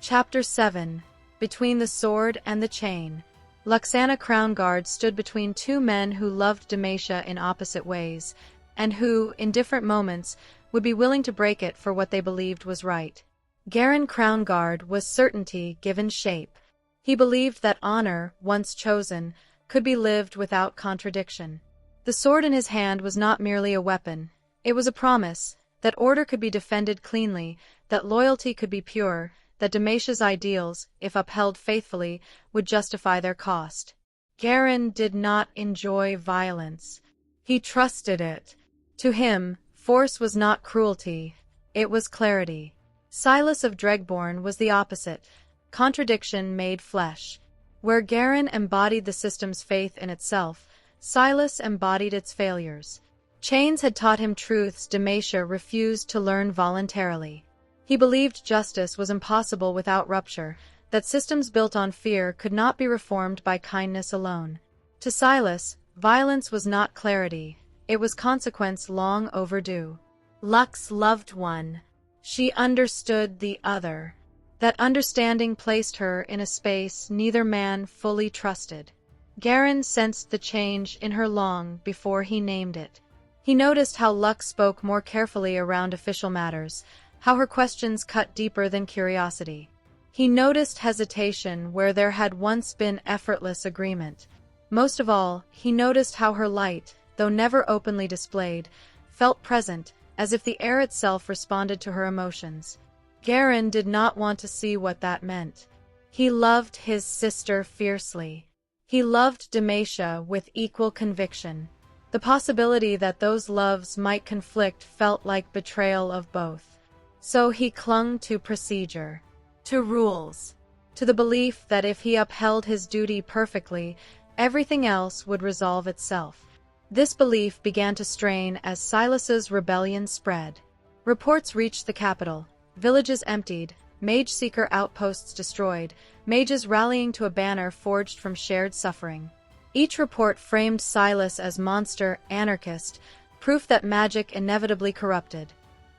Speaker 1: Chapter 7. Between the Sword and the Chain. Luxana Crownguard stood between two men who loved Demacia in opposite ways, and who, in different moments, would be willing to break it for what they believed was right. Garen Crownguard was certainty given shape. He believed that honor, once chosen, could be lived without contradiction. The sword in his hand was not merely a weapon. It was a promise that order could be defended cleanly, that loyalty could be pure, that Demacia's ideals, if upheld faithfully, would justify their cost. Garen did not enjoy violence. He trusted it. To him, force was not cruelty, it was clarity. Silas of Dregborn was the opposite. Contradiction made flesh. Where Garen embodied the system's faith in itself, Silas embodied its failures. Chains had taught him truths Demacia refused to learn voluntarily. He believed justice was impossible without rupture, that systems built on fear could not be reformed by kindness alone. To Silas, violence was not clarity, it was consequence long overdue. Lux loved one. She understood the other. That understanding placed her in a space neither man fully trusted. Garen sensed the change in her long before he named it. He noticed how Lux spoke more carefully around official matters, how her questions cut deeper than curiosity. He noticed hesitation where there had once been effortless agreement. Most of all, he noticed how her light, though never openly displayed, felt present, as if the air itself responded to her emotions. Garen did not want to see what that meant. He loved his sister fiercely. He loved Demacia with equal conviction. The possibility that those loves might conflict felt like betrayal of both. So he clung to procedure, to rules, to the belief that if he upheld his duty perfectly, everything else would resolve itself. This belief began to strain as Silas's rebellion spread. Reports reached the capital. Villages emptied, mage-seeker outposts destroyed, mages rallying to a banner forged from shared suffering. Each report framed Silas as monster, anarchist, proof that magic inevitably corrupted.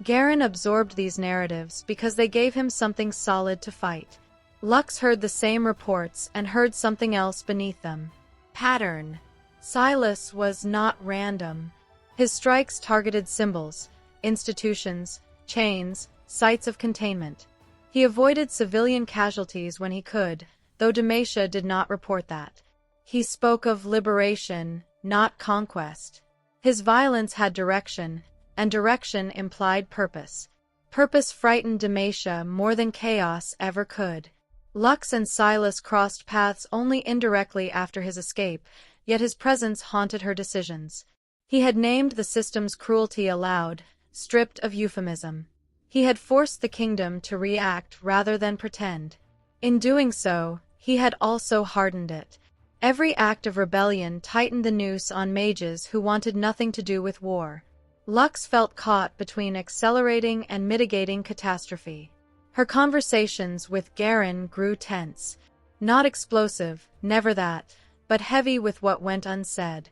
Speaker 1: Garen absorbed these narratives because they gave him something solid to fight. Lux heard the same reports and heard something else beneath them. Pattern. Silas was not random. His strikes targeted symbols, institutions, chains, sites of containment. He avoided civilian casualties when he could, though Demacia did not report that. He spoke of liberation, not conquest. His violence had direction, and direction implied purpose. Purpose frightened Demacia more than chaos ever could. Lux and Silas crossed paths only indirectly after his escape, yet his presence haunted her decisions. He had named the system's cruelty aloud, stripped of euphemism. He had forced the kingdom to react rather than pretend. In doing so, he had also hardened it. Every act of rebellion tightened the noose on mages who wanted nothing to do with war. Lux felt caught between accelerating and mitigating catastrophe. Her conversations with Garen grew tense. Not explosive, never that, but heavy with what went unsaid.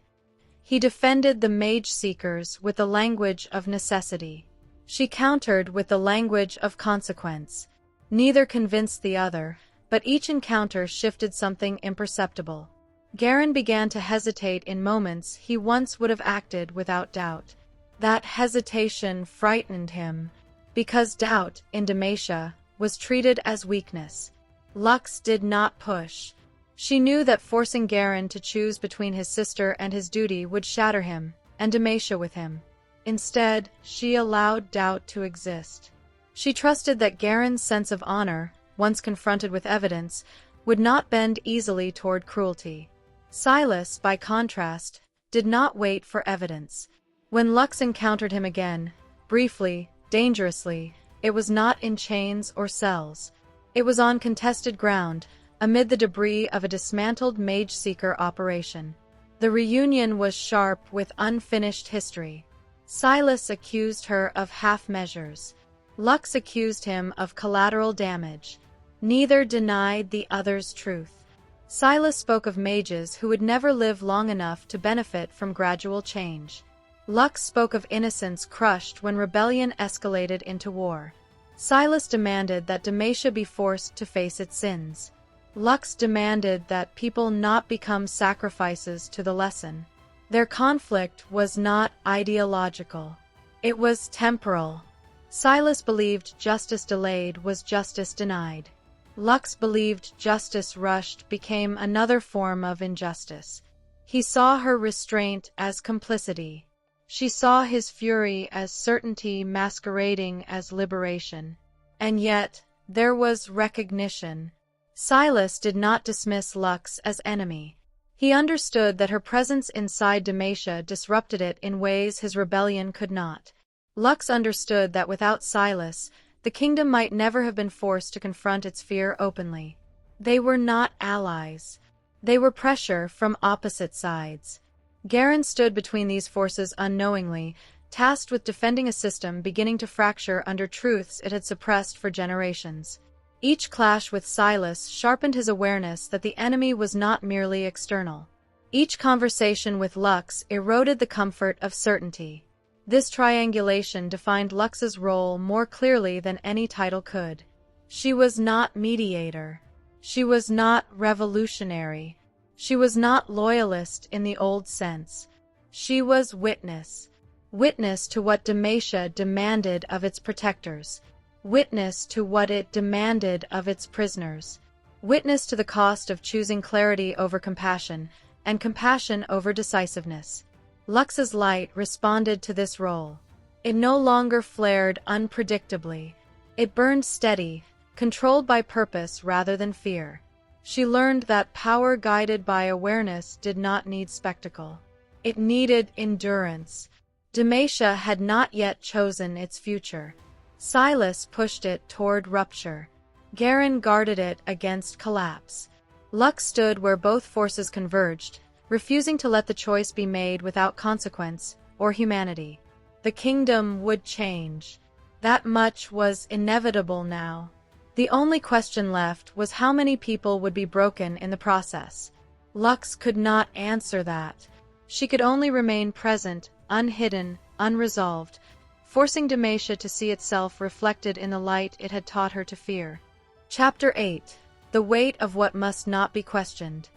Speaker 1: He defended the mage-seekers with the language of necessity. She countered with the language of consequence. Neither convinced the other, but each encounter shifted something imperceptible. Garen began to hesitate in moments he once would have acted without doubt. That hesitation frightened him, because doubt, in Demacia, was treated as weakness. Lux did not push. She knew that forcing Garen to choose between his sister and his duty would shatter him, and Demacia with him. Instead, she allowed doubt to exist. She trusted that Garen's sense of honor, once confronted with evidence, would not bend easily toward cruelty. Silas, by contrast, did not wait for evidence. When Lux encountered him again, briefly, dangerously, it was not in chains or cells. It was on contested ground, amid the debris of a dismantled mage-seeker operation. The reunion was sharp with unfinished history. Silas accused her of half measures. Lux accused him of collateral damage. Neither denied the other's truth. Silas spoke of mages who would never live long enough to benefit from gradual change. Lux spoke of innocence crushed when rebellion escalated into war. Silas demanded that Demacia be forced to face its sins. Lux demanded that people not become sacrifices to the lesson. Their conflict was not ideological. It was temporal. Silas believed justice delayed was justice denied. Lux believed justice rushed became another form of injustice. He saw her restraint as complicity. She saw his fury as certainty masquerading as liberation. And yet, there was recognition. Silas did not dismiss Lux as enemy. He understood that her presence inside Demacia disrupted it in ways his rebellion could not. Lux understood that without Silas, the kingdom might never have been forced to confront its fear openly. They were not allies. They were pressure from opposite sides. Garen stood between these forces unknowingly, tasked with defending a system beginning to fracture under truths it had suppressed for generations. Each clash with Silas sharpened his awareness that the enemy was not merely external. Each conversation with Lux eroded the comfort of certainty. This triangulation defined Lux's role more clearly than any title could. She was not mediator. She was not revolutionary. She was not loyalist in the old sense. She was witness. Witness to what Demacia demanded of its protectors. Witness to what it demanded of its prisoners. Witness to the cost of choosing clarity over compassion, and compassion over decisiveness. Lux's light responded to this role. It no longer flared unpredictably. It burned steady, controlled by purpose rather than fear. She learned that power guided by awareness did not need spectacle. It needed endurance. Demacia had not yet chosen its future. Silas pushed it toward rupture. Garen guarded it against collapse. Lux stood where both forces converged, refusing to let the choice be made without consequence or humanity. The kingdom would change. That much was inevitable now. The only question left was how many people would be broken in the process. Lux could not answer that. She could only remain present, unhidden, unresolved, forcing Demacia to see itself reflected in the light it had taught her to fear. Chapter 8. The Weight of What Must Not Be Questioned.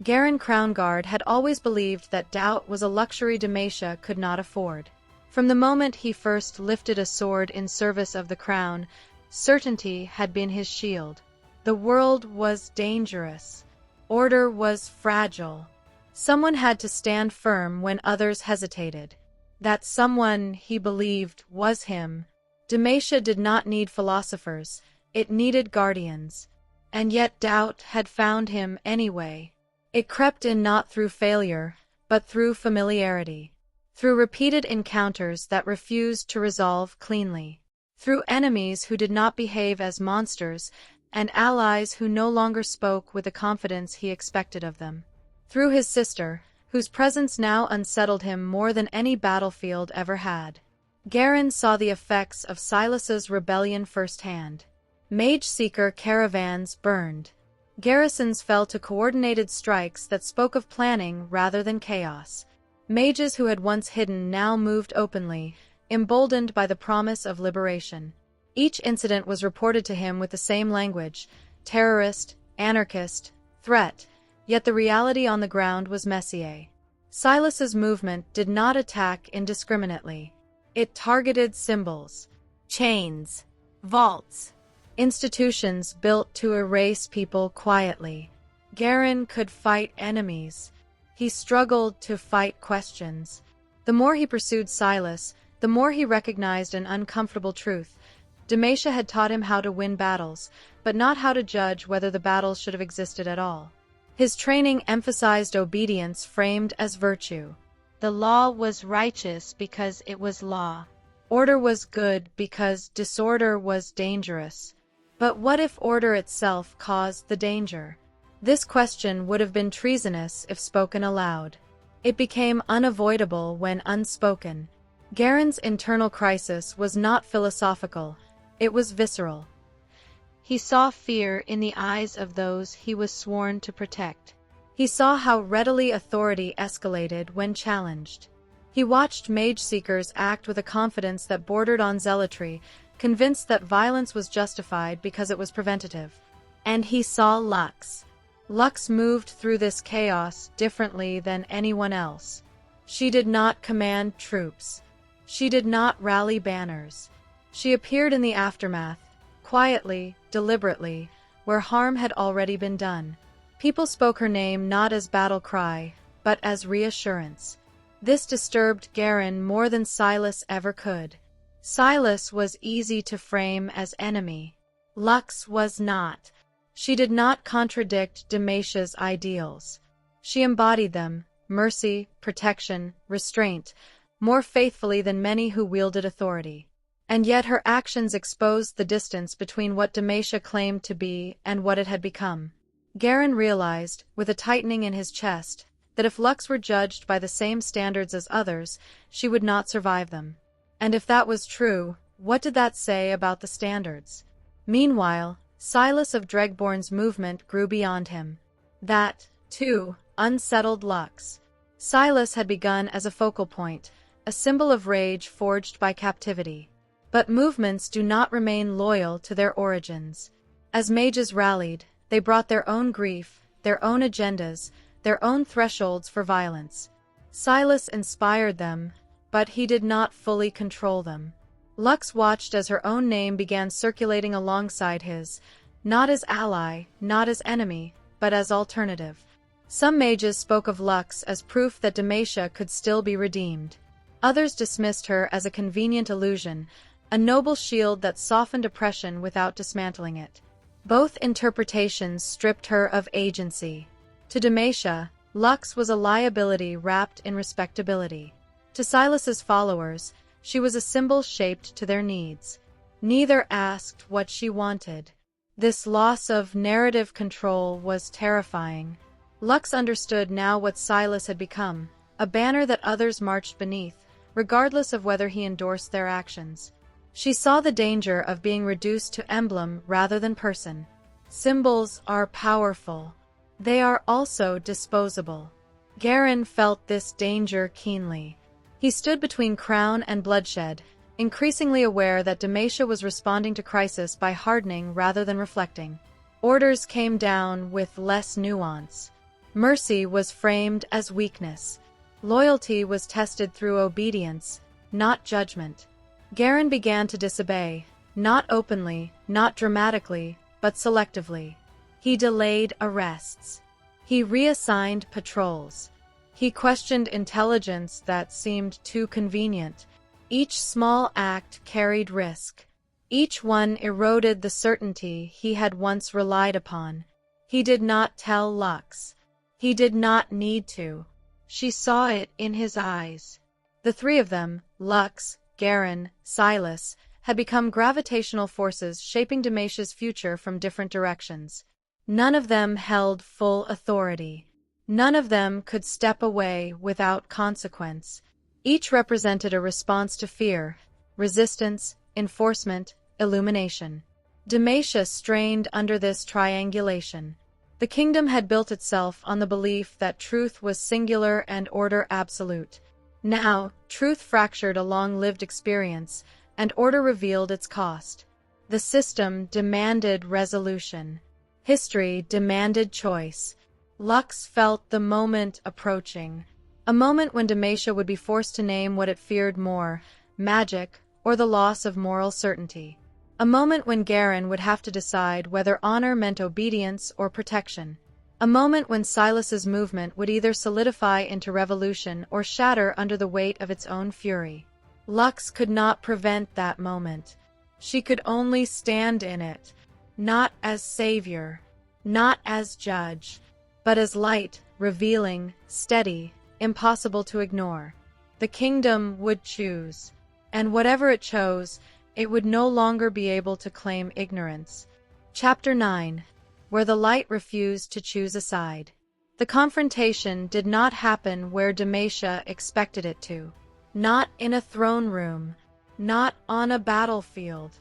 Speaker 1: Garen Crownguard had always believed that doubt was a luxury Demacia could not afford. From the moment he first lifted a sword in service of the crown, certainty had been his shield. The world was dangerous. Order was fragile. Someone had to stand firm when others hesitated. That someone, he believed, was him. Demacia did not need philosophers. It needed guardians. And yet doubt had found him anyway. It crept in not through failure, but through familiarity. Through repeated encounters that refused to resolve cleanly. Through enemies who did not behave as monsters, and allies who no longer spoke with the confidence he expected of them. Through his sister, whose presence now unsettled him more than any battlefield ever had. Garen saw the effects of Silas's rebellion firsthand. Mage-seeker caravans burned. Garrisons fell to coordinated strikes that spoke of planning rather than chaos. Mages who had once hidden now moved openly, emboldened by the promise of liberation. Each incident was reported to him with the same language: terrorist, anarchist, threat, yet the reality on the ground was messier. Silas's movement did not attack indiscriminately. It targeted symbols, chains, vaults, institutions built to erase people quietly. Garen could fight enemies. He struggled to fight questions. The more he pursued Silas, the more he recognized an uncomfortable truth. Demacia had taught him how to win battles, but not how to judge whether the battles should have existed at all. His training emphasized obedience framed as virtue. The law was righteous because it was law. Order was good because disorder was dangerous. But what if order itself caused the danger? This question would have been treasonous if spoken aloud. It became unavoidable when unspoken. Garen's internal crisis was not philosophical, it was visceral. He saw fear in the eyes of those he was sworn to protect. He saw how readily authority escalated when challenged. He watched mage seekers act with a confidence that bordered on zealotry, convinced that violence was justified because it was preventative. And he saw Lux. Lux moved through this chaos differently than anyone else. She did not command troops. She did not rally banners. She appeared in the aftermath, quietly, deliberately, where harm had already been done. People spoke her name not as battle cry, but as reassurance. This disturbed Garen more than Silas ever could. Silas was easy to frame as enemy. Lux was not. She did not contradict Damasia's ideals. She embodied them, mercy, protection, restraint, more faithfully than many who wielded authority. And yet her actions exposed the distance between what Damasia claimed to be and what it had become. Garen realized, with a tightening in his chest, that if Lux were judged by the same standards as others, she would not survive them. And if that was true, what did that say about the standards? Meanwhile, Silas of Dregborn's movement grew beyond him. That, too, unsettled Lux. Silas had begun as a focal point, a symbol of rage forged by captivity. But movements do not remain loyal to their origins. As mages rallied, they brought their own grief, their own agendas, their own thresholds for violence. Silas inspired them, but he did not fully control them. Lux watched as her own name began circulating alongside his, not as ally, not as enemy, but as alternative. Some mages spoke of Lux as proof that Damasia could still be redeemed. Others dismissed her as a convenient illusion, a noble shield that softened oppression without dismantling it. Both interpretations stripped her of agency. To Damasia, Lux was a liability wrapped in respectability. To Silas's followers, she was a symbol shaped to their needs. Neither asked what she wanted. This loss of narrative control was terrifying. Lux understood now what Silas had become, a banner that others marched beneath, regardless of whether he endorsed their actions. She saw the danger of being reduced to emblem rather than person. Symbols are powerful. They are also disposable. Garen felt this danger keenly. He stood between crown and bloodshed, increasingly aware that Damasia was responding to crisis by hardening rather than reflecting. Orders came down with less nuance. Mercy was framed as weakness. Loyalty was tested through obedience, not judgment. Garen began to disobey, not openly, not dramatically, but selectively. He delayed arrests. He reassigned patrols. He questioned intelligence that seemed too convenient. Each small act carried risk. Each one eroded the certainty he had once relied upon. He did not tell Lux. He did not need to. She saw it in his eyes. The three of them, Lux, Garen, Silas, had become gravitational forces shaping Damasia's future from different directions. None of them held full authority. None of them could step away without consequence. Each represented a response to fear, resistance, enforcement, illumination. Damasia strained under this triangulation. The kingdom had built itself on the belief that truth was singular and order absolute. Now, truth fractured a long-lived experience, and order revealed its cost. The system demanded resolution. History demanded choice. Lux felt the moment approaching. A moment when Damasia would be forced to name what it feared more, magic or the loss of moral certainty. A moment when Garen would have to decide whether honor meant obedience or protection. A moment when Silas's movement would either solidify into revolution or shatter under the weight of its own fury. Lux could not prevent that moment. She could only stand in it, not as savior, not as judge, but as light, revealing, steady, impossible to ignore. The kingdom would choose, and whatever it chose, it would no longer be able to claim ignorance. Chapter 9. Where the light refused to choose a side. The confrontation did not happen where Damasia expected it to. Not in a throne room. Not on a battlefield.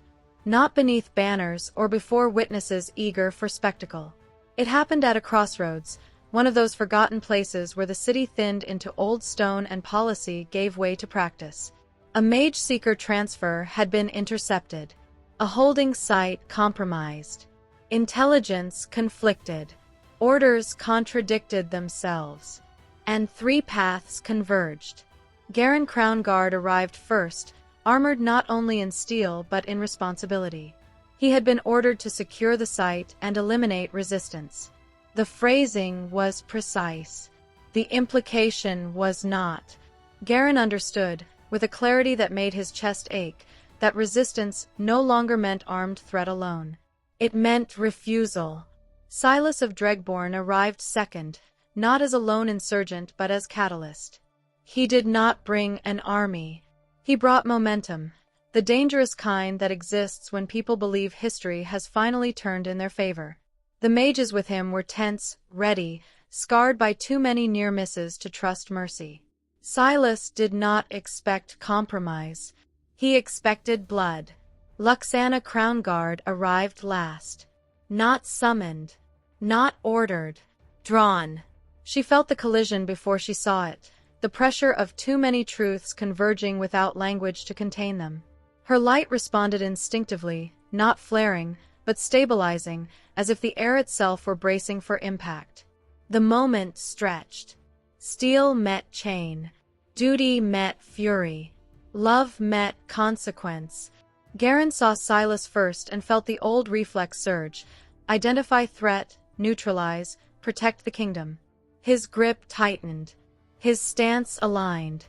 Speaker 1: not beneath banners or before witnesses eager for spectacle. It happened at a crossroads, one of those forgotten places where the city thinned into old stone and policy gave way to practice. A mage-seeker transfer had been intercepted. A holding site compromised. Intelligence conflicted. Orders contradicted themselves. And three paths converged. Garen Crown Guard arrived first, armored not only in steel but in responsibility. He had been ordered to secure the site and eliminate resistance. The phrasing was precise. The implication was not. Garen understood, with a clarity that made his chest ache, that resistance no longer meant armed threat alone. It meant refusal. Silas of Dregborn arrived second, not as a lone insurgent but as catalyst. He did not bring an army. He brought momentum, the dangerous kind that exists when people believe history has finally turned in their favor. The mages with him were tense, ready, scarred by too many near misses to trust mercy. Silas did not expect compromise. He expected blood. Luxana Crown Guard arrived last. Not summoned. Not ordered. Drawn. She felt the collision before she saw it, the pressure of too many truths converging without language to contain them. Her light responded instinctively, not flaring, but stabilizing, as if the air itself were bracing for impact. The moment stretched. Steel met chain. Duty met fury. Love met consequence. Garen saw Silas first and felt the old reflex surge. Identify threat, neutralize, protect the kingdom. His grip tightened. His stance aligned.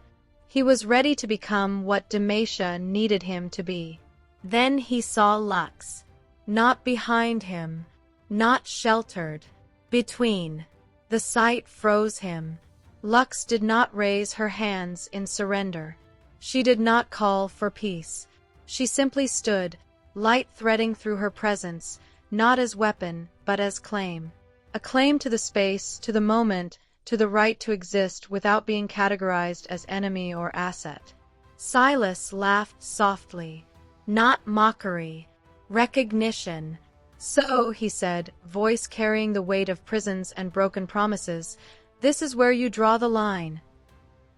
Speaker 1: He was ready to become what Demacia needed him to be. Then he saw Lux. Not behind him. Not sheltered. Between. The sight froze him. Lux did not raise her hands in surrender. She did not call for peace. She simply stood, light threading through her presence, not as weapon, but as claim. A claim to the space, to the moment, to the right to exist without being categorized as enemy or asset. Silas laughed softly. Not mockery. Recognition. So, he said, voice carrying the weight of prisons and broken promises, this is where you draw the line.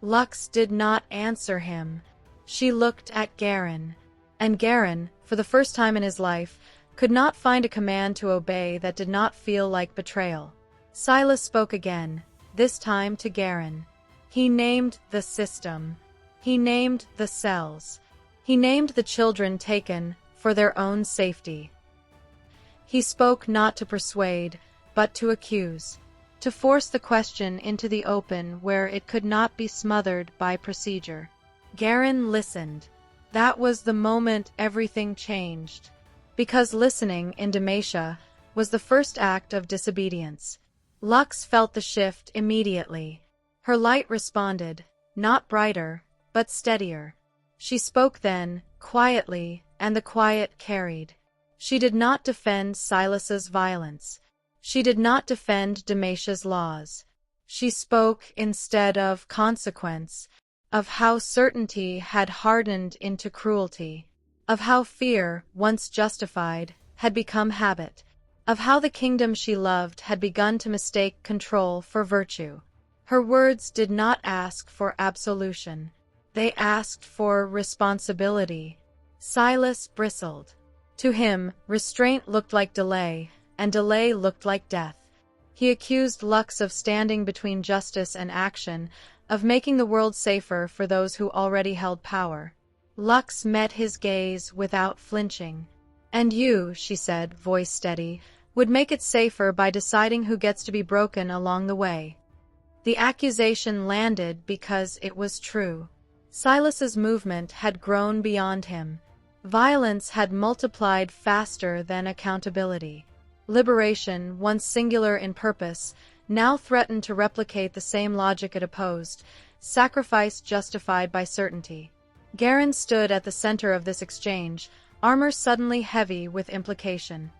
Speaker 1: Lux did not answer him. She looked at Garen. And Garen, for the first time in his life, could not find a command to obey that did not feel like betrayal. Silas spoke again, this time to Garen. He named the system. He named the cells. He named the children taken for their own safety. He spoke not to persuade, but to accuse, to force the question into the open where it could not be smothered by procedure. Garen listened. That was the moment everything changed. Because listening in Demacia was the first act of disobedience. Lux felt the shift immediately. Her light responded, not brighter, but steadier. She spoke then, quietly, and the quiet carried. She did not defend Silas's violence. She did not defend Demacia's laws. She spoke instead of consequence, of how certainty had hardened into cruelty, of how fear, once justified, had become habit, of how the kingdom she loved had begun to mistake control for virtue. Her words did not ask for absolution. They asked for responsibility. Silas bristled. To him, restraint looked like delay, and delay looked like death. He accused Lux of standing between justice and action, of making the world safer for those who already held power. Lux met his gaze without flinching. And you, she said, voice steady, would make it safer by deciding who gets to be broken along the way. The accusation landed because it was true. Silas's movement had grown beyond him. Violence had multiplied faster than accountability. Liberation, once singular in purpose, now threatened to replicate the same logic it opposed, sacrifice justified by certainty. Garen stood at the center of this exchange, armor suddenly heavy with implication.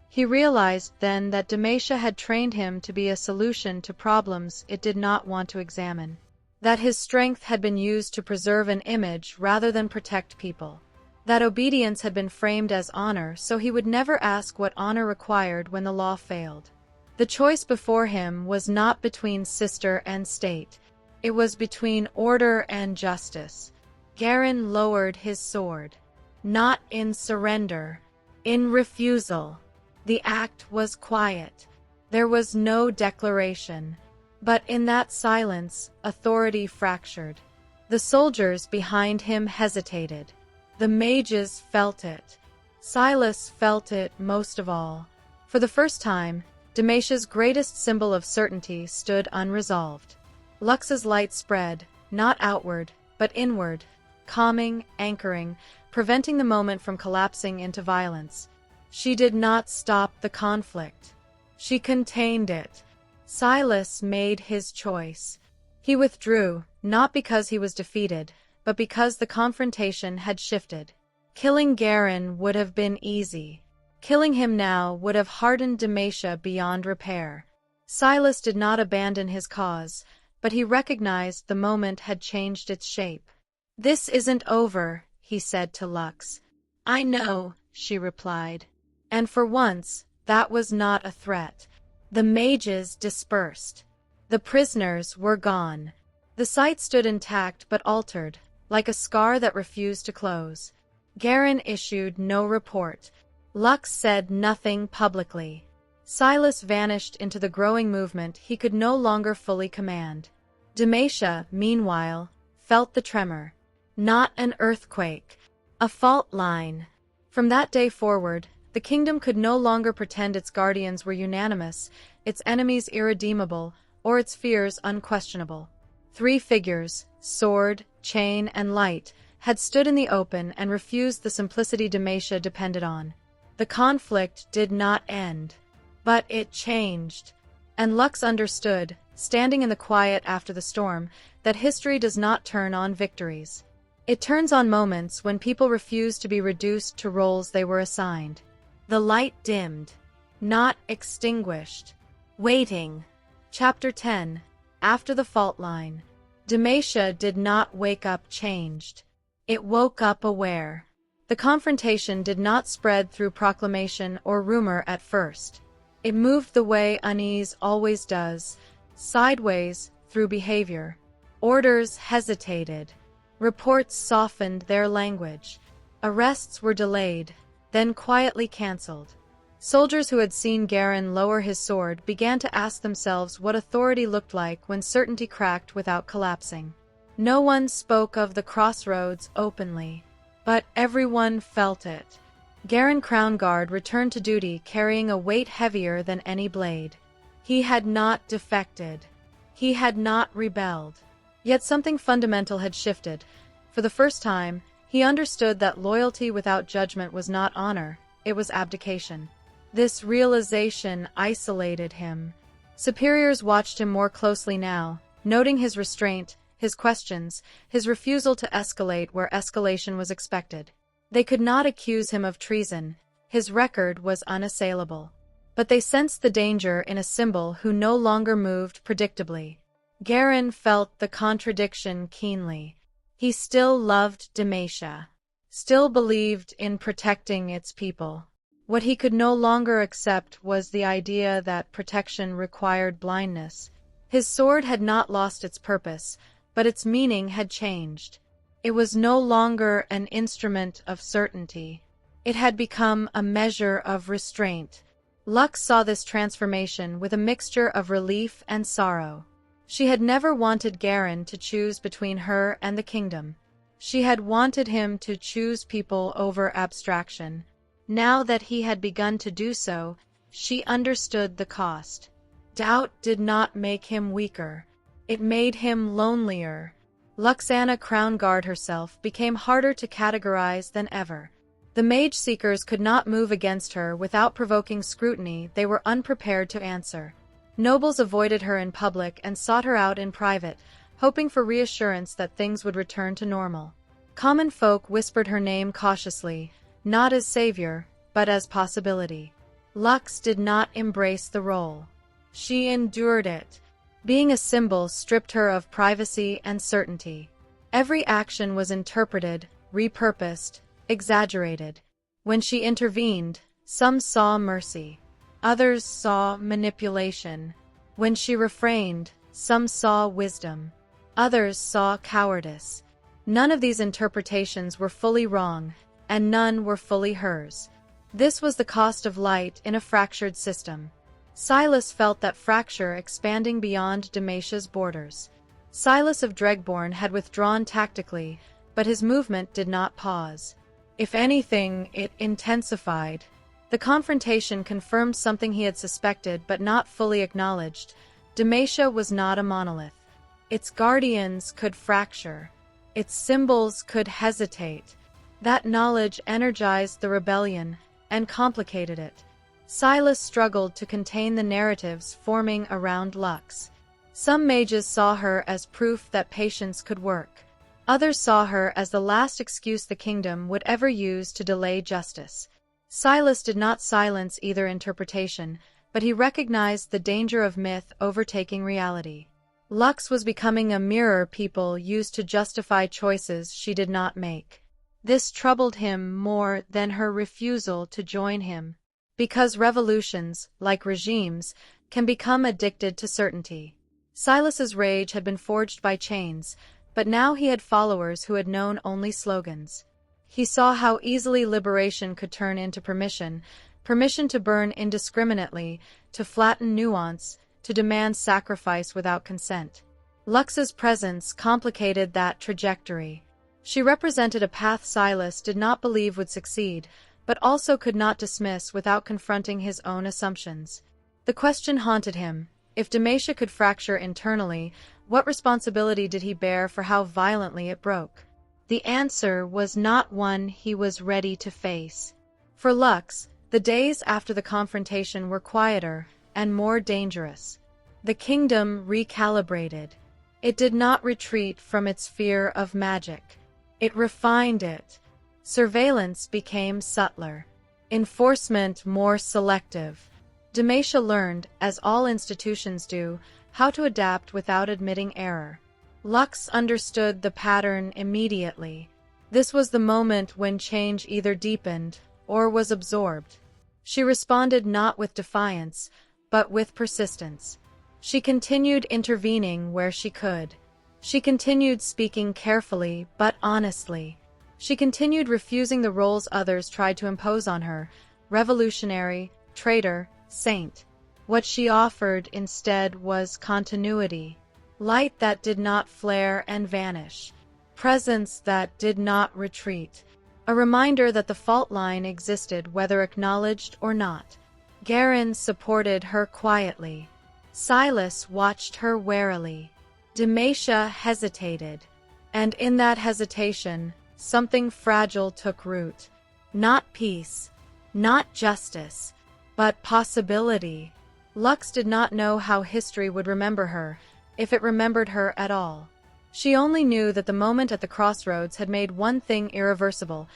Speaker 1: He realized then that Demacia had trained him to be a solution to problems it did not want to examine. That his strength had been used to preserve an image rather than protect people. That obedience had been framed as honor, so he would never ask what honor required when the law failed. The choice before him was not between sister and state. It was between order and justice. Garen lowered his sword. Not in surrender, in refusal. The act was quiet. There was no declaration. But in that silence, authority fractured. The soldiers behind him hesitated. The mages felt it. Silas felt it most of all. For the first time, Demetia's greatest symbol of certainty stood unresolved. Lux's light spread, not outward, but inward, calming, anchoring, preventing the moment from collapsing into violence. She did not stop the conflict. She contained it. Silas made his choice. He withdrew, not because he was defeated, but because the confrontation had shifted. Killing Garen would have been easy. Killing him now would have hardened Demetia beyond repair. Silas did not abandon his cause, but he recognized the moment had changed its shape. "This isn't over," he said to Lux. "I know," she replied. And for once, that was not a threat. The mages dispersed. The prisoners were gone. The site stood intact but altered, like a scar that refused to close. Garen issued no report. Lux said nothing publicly. Silas vanished into the growing movement he could no longer fully command. Demetia, meanwhile, felt the tremor. Not an earthquake. A fault line. From that day forward, the kingdom could no longer pretend its guardians were unanimous, its enemies irredeemable, or its fears unquestionable. 3 figures, sword, chain, and light, had stood in the open and refused the simplicity Demetia depended on. The conflict did not end. But it changed. And Lux understood, standing in the quiet after the storm, that history does not turn on victories. It turns on moments when people refuse to be reduced to roles they were assigned. The light dimmed. Not extinguished. Waiting. Chapter 10. After the fault line. Demetia did not wake up changed. It woke up aware. The confrontation did not spread through proclamation or rumor at first. It moved the way unease always does, sideways, through behavior. Orders hesitated. Reports softened their language. Arrests were delayed, then quietly cancelled. Soldiers who had seen Garen lower his sword began to ask themselves what authority looked like when certainty cracked without collapsing. No one spoke of the crossroads openly, but everyone felt it. Garen Crown Guard returned to duty carrying a weight heavier than any blade. He had not defected. He had not rebelled. Yet something fundamental had shifted. For the first time, he understood that loyalty without judgment was not honor, it was abdication. This realization isolated him. Superiors watched him more closely now, noting his restraint, his questions, his refusal to escalate where escalation was expected. They could not accuse him of treason. His record was unassailable. But they sensed the danger in a symbol who no longer moved predictably. Garen felt the contradiction keenly. He still loved Demetia, still believed in protecting its people. What he could no longer accept was the idea that protection required blindness. His sword had not lost its purpose, but its meaning had changed. It was no longer an instrument of certainty. It had become a measure of restraint. Lux saw this transformation with a mixture of relief and sorrow. She had never wanted Garen to choose between her and the kingdom. She had wanted him to choose people over abstraction. Now that he had begun to do so, she understood the cost. Doubt did not make him weaker. It made him lonelier. Luxana Crown Guard herself became harder to categorize than ever. The mage seekers could not move against her without provoking scrutiny they were unprepared to answer. Nobles avoided her in public and sought her out in private, hoping for reassurance that things would return to normal. Common folk whispered her name cautiously, not as savior, but as possibility. Lux did not embrace the role. She endured it. Being a symbol stripped her of privacy and certainty. Every action was interpreted, repurposed, exaggerated. When she intervened, some saw mercy. Others saw manipulation. When she refrained, some saw wisdom. Others saw cowardice. None of these interpretations were fully wrong, and none were fully hers. This was the cost of light in a fractured system. Silas felt that fracture expanding beyond Damasia's borders. Silas of Dregborn had withdrawn tactically, but his movement did not pause. If anything, it intensified. The confrontation confirmed something he had suspected but not fully acknowledged. Damasia was not a monolith. Its guardians could fracture. Its symbols could hesitate. That knowledge energized the rebellion and complicated it. Silas struggled to contain the narratives forming around Lux. Some mages saw her as proof that patience could work. Others saw her as the last excuse the kingdom would ever use to delay justice. Silas did not silence either interpretation, but he recognized the danger of myth overtaking reality. Lux was becoming a mirror people used to justify choices she did not make. This troubled him more than her refusal to join him. Because revolutions, like regimes, can become addicted to certainty. Silas's rage had been forged by chains, but now he had followers who had known only slogans. He saw how easily liberation could turn into permission to burn indiscriminately, to flatten nuance, to demand sacrifice without consent. Lux's presence complicated that trajectory. She represented a path Silas did not believe would succeed, but also could not dismiss without confronting his own assumptions. The question haunted him: if Damasia could fracture internally, what responsibility did he bear for how violently it broke? The answer was not one he was ready to face. For Lux, the days after the confrontation were quieter and more dangerous. The kingdom recalibrated. It did not retreat from its fear of magic. It refined it. Surveillance became subtler. Enforcement more selective. Damasia learned, as all institutions do, how to adapt without admitting error. Lux understood the pattern immediately. This was the moment when change either deepened or was absorbed. She responded not with defiance, but with persistence. She continued intervening where she could. She continued speaking carefully but honestly. She continued refusing the roles others tried to impose on her: revolutionary, traitor, saint. What she offered instead was continuity. Light that did not flare and vanish. Presence that did not retreat. A reminder that the fault line existed whether acknowledged or not. Garen supported her quietly. Silas watched her warily. Damasia hesitated. And in that hesitation, something fragile took root. Not peace, not justice, but possibility. Lux did not know how history would remember her, if it remembered her at all. She only knew that the moment at the crossroads had made one thing irreversible: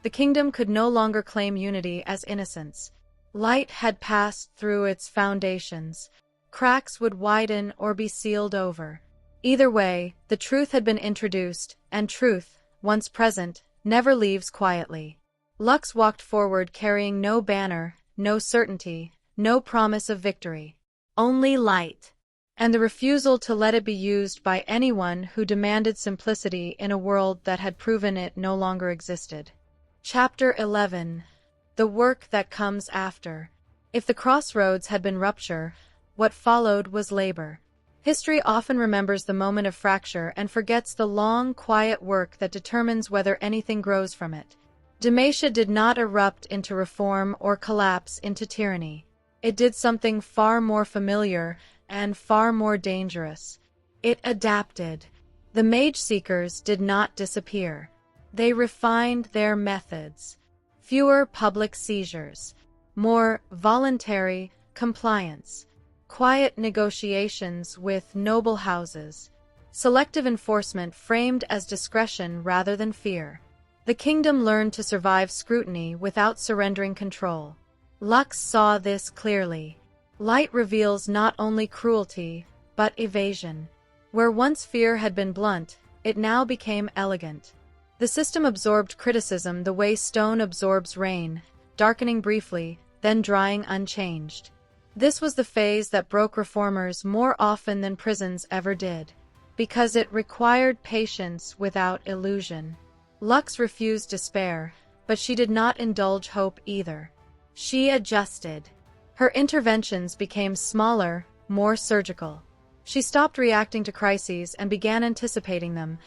Speaker 1: the kingdom could no longer claim unity as innocence. Light had passed through its foundations. Cracks would widen or be sealed over. Either way, the truth had been introduced, and truth, once present, never leaves quietly. Lux walked forward carrying no banner, no certainty, no promise of victory. Only light. And the refusal to let it be used by anyone who demanded simplicity in a world that had proven it no longer existed. Chapter 11. The work that comes after. If the crossroads had been rupture, what followed was labor. History often remembers the moment of fracture and forgets the long, quiet work that determines whether anything grows from it. Damasia did not erupt into reform or collapse into tyranny. It did something far more familiar and far more dangerous. It adapted. The mage seekers did not disappear. They refined their methods. Fewer public seizures. More voluntary compliance. Quiet negotiations with noble houses. Selective enforcement framed as discretion rather than fear. The kingdom learned to survive scrutiny without surrendering control. Lux saw this clearly. Light reveals not only cruelty, but evasion. Where once fear had been blunt, it now became elegant. The system absorbed criticism the way stone absorbs rain, darkening briefly, then drying unchanged. This was the phase that broke reformers more often than prisons ever did, because it required patience without illusion. Lux refused despair, but she did not indulge hope either. She adjusted. Her interventions became smaller, more surgical. She stopped reacting to crises and began anticipating them,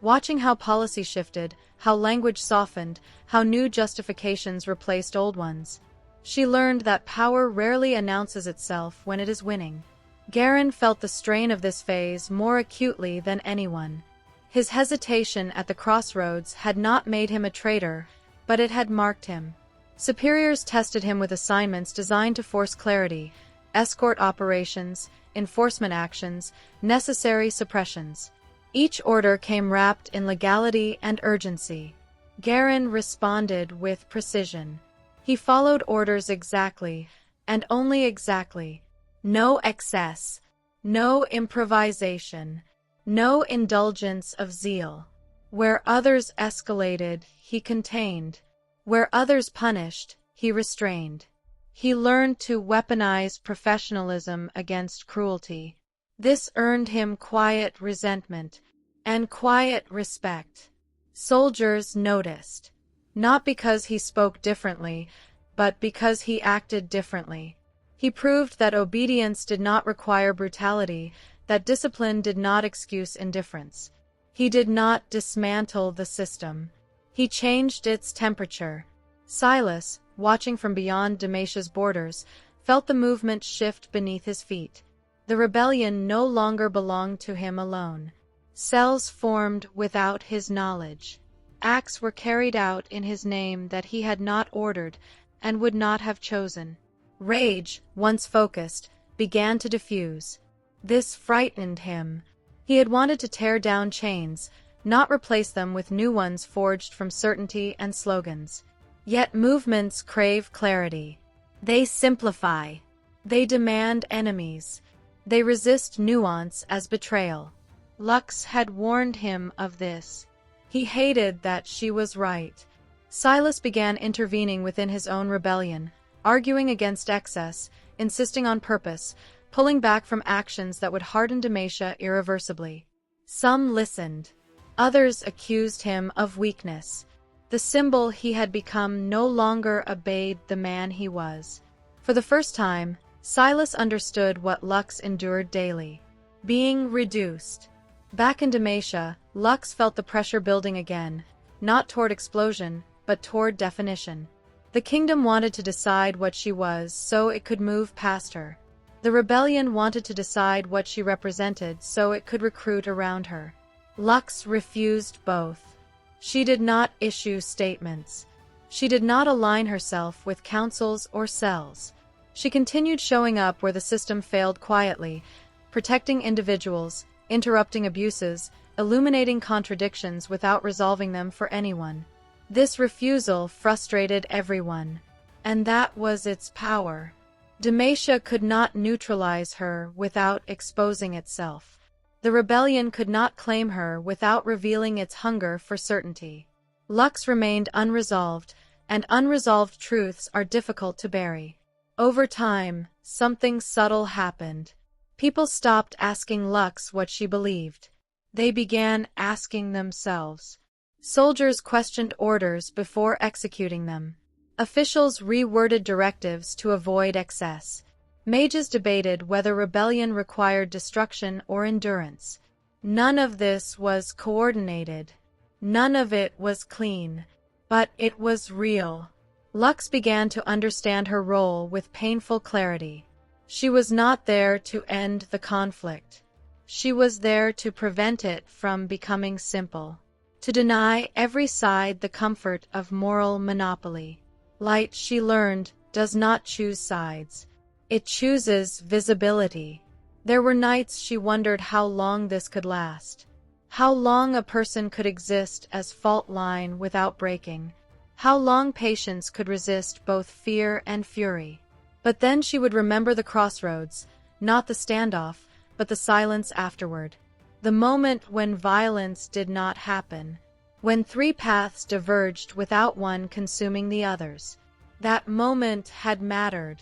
Speaker 1: watching how policy shifted, how language softened, how new justifications replaced old ones. She learned that power rarely announces itself when it is winning. Garen felt the strain of this phase more acutely than anyone. His hesitation at the crossroads had not made him a traitor, but it had marked him. Superiors tested him with assignments designed to force clarity, escort operations, enforcement actions, necessary suppressions. Each order came wrapped in legality and urgency. Garen responded with precision. He followed orders exactly, and only exactly. No excess, no improvisation, no indulgence of zeal. Where others escalated, he contained. Where others punished, he restrained. He learned to weaponize professionalism against cruelty. This earned him quiet resentment and quiet respect. Soldiers noticed, not because he spoke differently, but because he acted differently. He proved that obedience did not require brutality, that discipline did not excuse indifference. He did not dismantle the system. He changed its temperature. Silas, watching from beyond Damatia's borders, felt the movement shift beneath his feet. The rebellion no longer belonged to him alone. Cells formed without his knowledge. Acts were carried out in his name that he had not ordered and would not have chosen. Rage, once focused, began to diffuse. This frightened him. He had wanted to tear down chains, not replace them with new ones forged from certainty and slogans. Yet movements crave clarity. They simplify. They demand enemies. They resist nuance as betrayal. Lux had warned him of this. He hated that she was right. Silas began intervening within his own rebellion, arguing against excess, insisting on purpose, pulling back from actions that would harden Demacia irreversibly. Some listened. Others accused him of weakness. The symbol he had become no longer obeyed the man he was. For the first time, Silas understood what Lux endured daily. Being reduced. Back in Demacia, Lux felt the pressure building again, not toward explosion, but toward definition. The kingdom wanted to decide what she was so it could move past her. The rebellion wanted to decide what she represented so it could recruit around her. Lux refused both. She did not issue statements. She did not align herself with councils or cells. She continued showing up where the system failed quietly, protecting individuals, interrupting abuses, illuminating contradictions without resolving them for anyone. This refusal frustrated everyone, and that was its power. Demacia could not neutralize her without exposing itself. The rebellion could not claim her without revealing its hunger for certainty. Lux remained unresolved, and unresolved truths are difficult to bury. Over time, something subtle happened. People stopped asking Lux what she believed. They began asking themselves. Soldiers questioned orders before executing them. Officials reworded directives to avoid excess. Mages debated whether rebellion required destruction or endurance. None of this was coordinated. None of it was clean. But it was real. Lux began to understand her role with painful clarity. She was not there to end the conflict. She was there to prevent it from becoming simple. To deny every side the comfort of moral monopoly. Light, she learned, does not choose sides. It chooses visibility. There were nights she wondered how long this could last. How long a person could exist as fault line without breaking. How long patience could resist both fear and fury. But then she would remember the crossroads, not the standoff, but the silence afterward. The moment when violence did not happen. when three paths diverged without one consuming the others. That moment had mattered,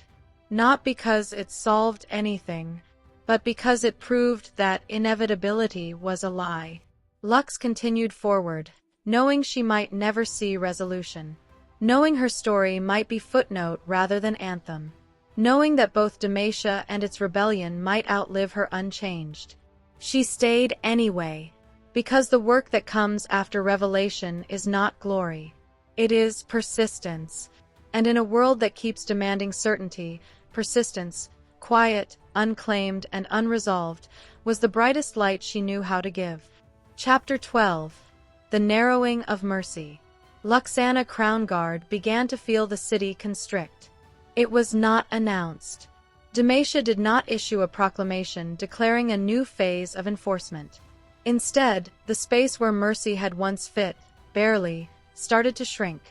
Speaker 1: not because it solved anything, but because it proved that inevitability was a lie. Lux continued forward, knowing she might never see resolution, knowing her story might be footnote rather than anthem, knowing that both Demacia and its rebellion might outlive her unchanged. She stayed anyway, because the work that comes after revelation is not glory. It is persistence, and in a world that keeps demanding certainty, persistence, quiet, unclaimed, and unresolved, was the brightest light she knew how to give. Chapter 12. The Narrowing of Mercy. Luxana Crownguard began to feel the city constrict. It was not announced. Demacia did not issue a proclamation declaring a new phase of enforcement. Instead, the space where mercy had once fit, barely, started to shrink.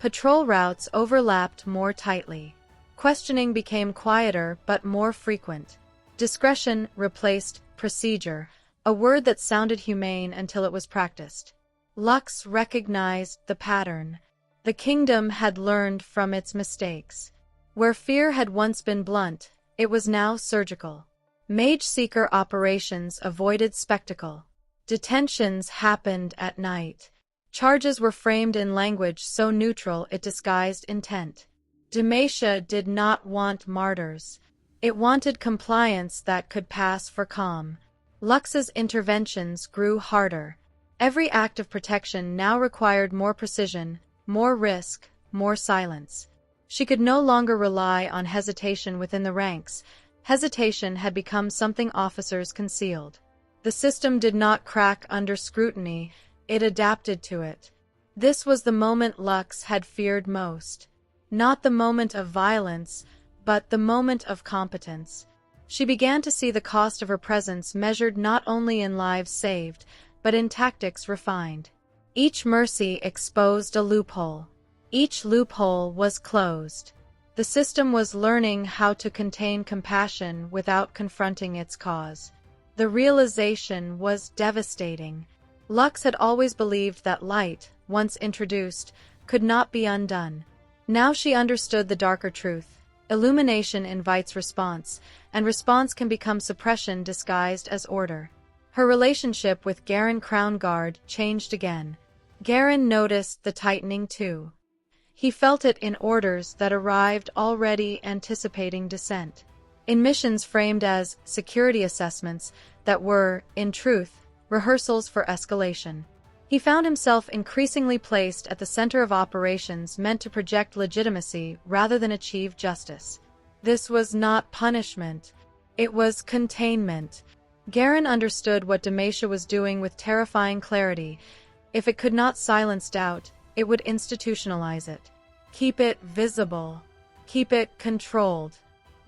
Speaker 1: Patrol routes overlapped more tightly. Questioning became quieter but more frequent. Discretion replaced procedure, a word that sounded humane until it was practiced. Lux recognized the pattern. The kingdom had learned from its mistakes. Where fear had once been blunt, it was now surgical. Mage-seeker operations avoided spectacle. Detentions happened at night. Charges were framed in language so neutral it disguised intent. Demacia did not want martyrs. It wanted compliance that could pass for calm. Lux's interventions grew harder. Every act of protection now required more precision, more risk, more silence. She could no longer rely on hesitation within the ranks. Hesitation had become something officers concealed. The system did not crack under scrutiny, it adapted to it. This was the moment Lux had feared most. Not the moment of violence, but the moment of competence. She began to see the cost of her presence measured not only in lives saved, but in tactics refined. Each mercy exposed a loophole. Each loophole was closed. The system was learning how to contain compassion without confronting its cause. The realization was devastating. Lux had always believed that light, once introduced, could not be undone. Now she understood the darker truth. Illumination invites response, and response can become suppression disguised as order. Her relationship with Garen Crownguard changed again. Garen noticed the tightening too. He felt it in orders that arrived already anticipating dissent. In missions framed as security assessments that were, in truth, rehearsals for escalation. He found himself increasingly placed at the center of operations meant to project legitimacy rather than achieve justice. This was not punishment. It was containment. Garen understood what Demacia was doing with terrifying clarity. If it could not silence doubt, it would institutionalize it. Keep it visible. Keep it controlled.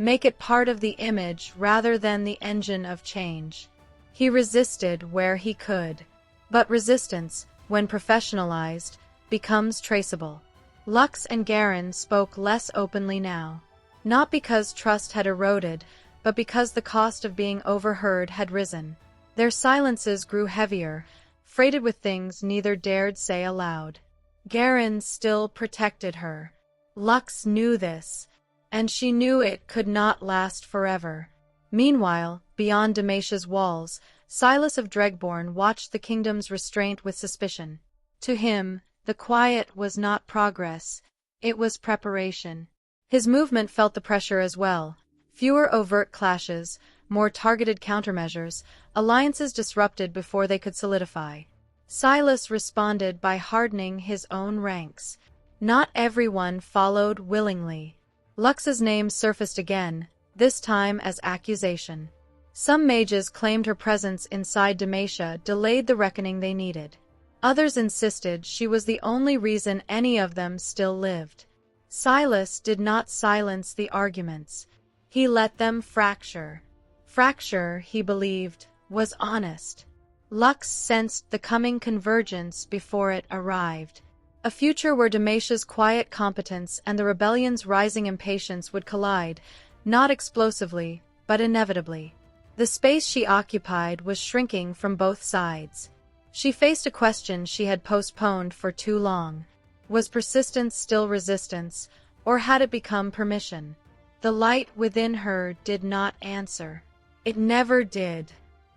Speaker 1: Make it part of the image rather than the engine of change. He resisted where he could. But resistance, when professionalized, becomes traceable. Lux and Garen spoke less openly now. Not because trust had eroded, but because the cost of being overheard had risen. Their silences grew heavier, freighted with things neither dared say aloud. Garen still protected her. Lux knew this, and she knew it could not last forever. Meanwhile, beyond Demacia's walls, Silas of Dregborn watched the kingdom's restraint with suspicion. To him, the quiet was not progress, it was preparation. His movement felt the pressure as well. Fewer overt clashes, more targeted countermeasures, alliances disrupted before they could solidify. Silas responded by hardening his own ranks. Not everyone followed willingly. Lux's name surfaced again, this time as accusation. Some mages claimed her presence inside Demacia delayed the reckoning they needed. Others insisted she was the only reason any of them still lived. Silas did not silence the arguments. He let them fracture. Fracture, he believed, was honest. Lux sensed the coming convergence before it arrived. A future where Demacia's quiet competence and the rebellion's rising impatience would collide, not explosively, but inevitably. The space she occupied was shrinking from both sides. She faced a question she had postponed for too long. Was persistence still resistance, or had it become permission? The light within her did not answer. It never did.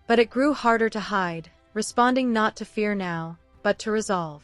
Speaker 1: But it grew harder to hide, responding not to fear now, but to resolve.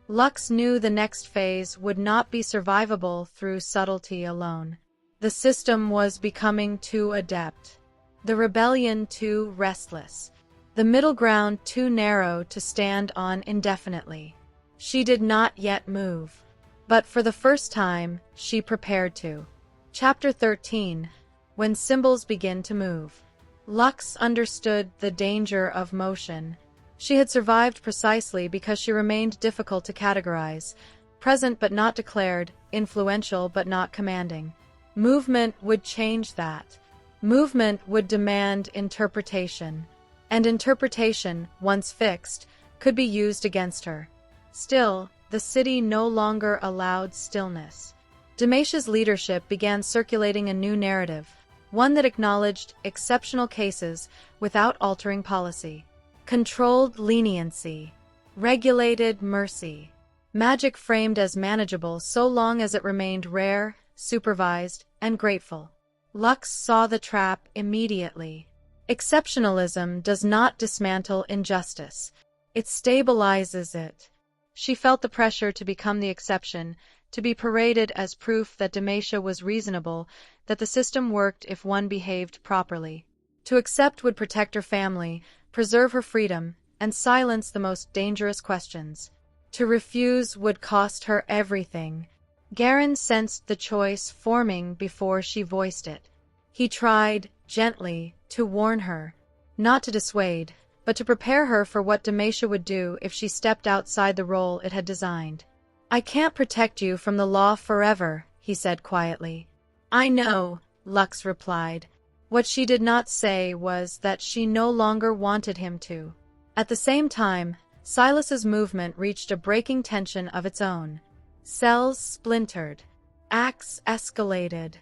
Speaker 1: Lux knew the next phase would not be survivable through subtlety alone. The system was becoming too adept. The rebellion too restless. The middle ground too narrow to stand on indefinitely. She did not yet move. But for the first time, she prepared to. Chapter 13. When symbols begin to move. Lux understood the danger of motion. She had survived precisely because she remained difficult to categorize, present but not declared, influential but not commanding. Movement would change that. Movement would demand interpretation. And interpretation, once fixed, could be used against her. Still, the city no longer allowed stillness. Damasia's leadership began circulating a new narrative, one that acknowledged exceptional cases without altering policy. Controlled leniency. Regulated mercy. Magic framed as manageable so long as it remained rare, supervised, and grateful. Lux saw the trap immediately. Exceptionalism does not dismantle injustice. It stabilizes it. She felt the pressure to become the exception, to be paraded as proof that Demacia was reasonable, that the system worked if one behaved properly. To accept would protect her family, preserve her freedom, and silence the most dangerous questions. To refuse would cost her everything. Garen sensed the choice forming before she voiced it. He tried, gently, to warn her. Not to dissuade, but to prepare her for what Demacia would do if she stepped outside the role it had designed. "I can't protect you from the law forever," he said quietly. "I know," Lux replied. What she did not say was that she no longer wanted him to. At the same time, Silas's movement reached a breaking tension of its own. Cells splintered. Acts escalated.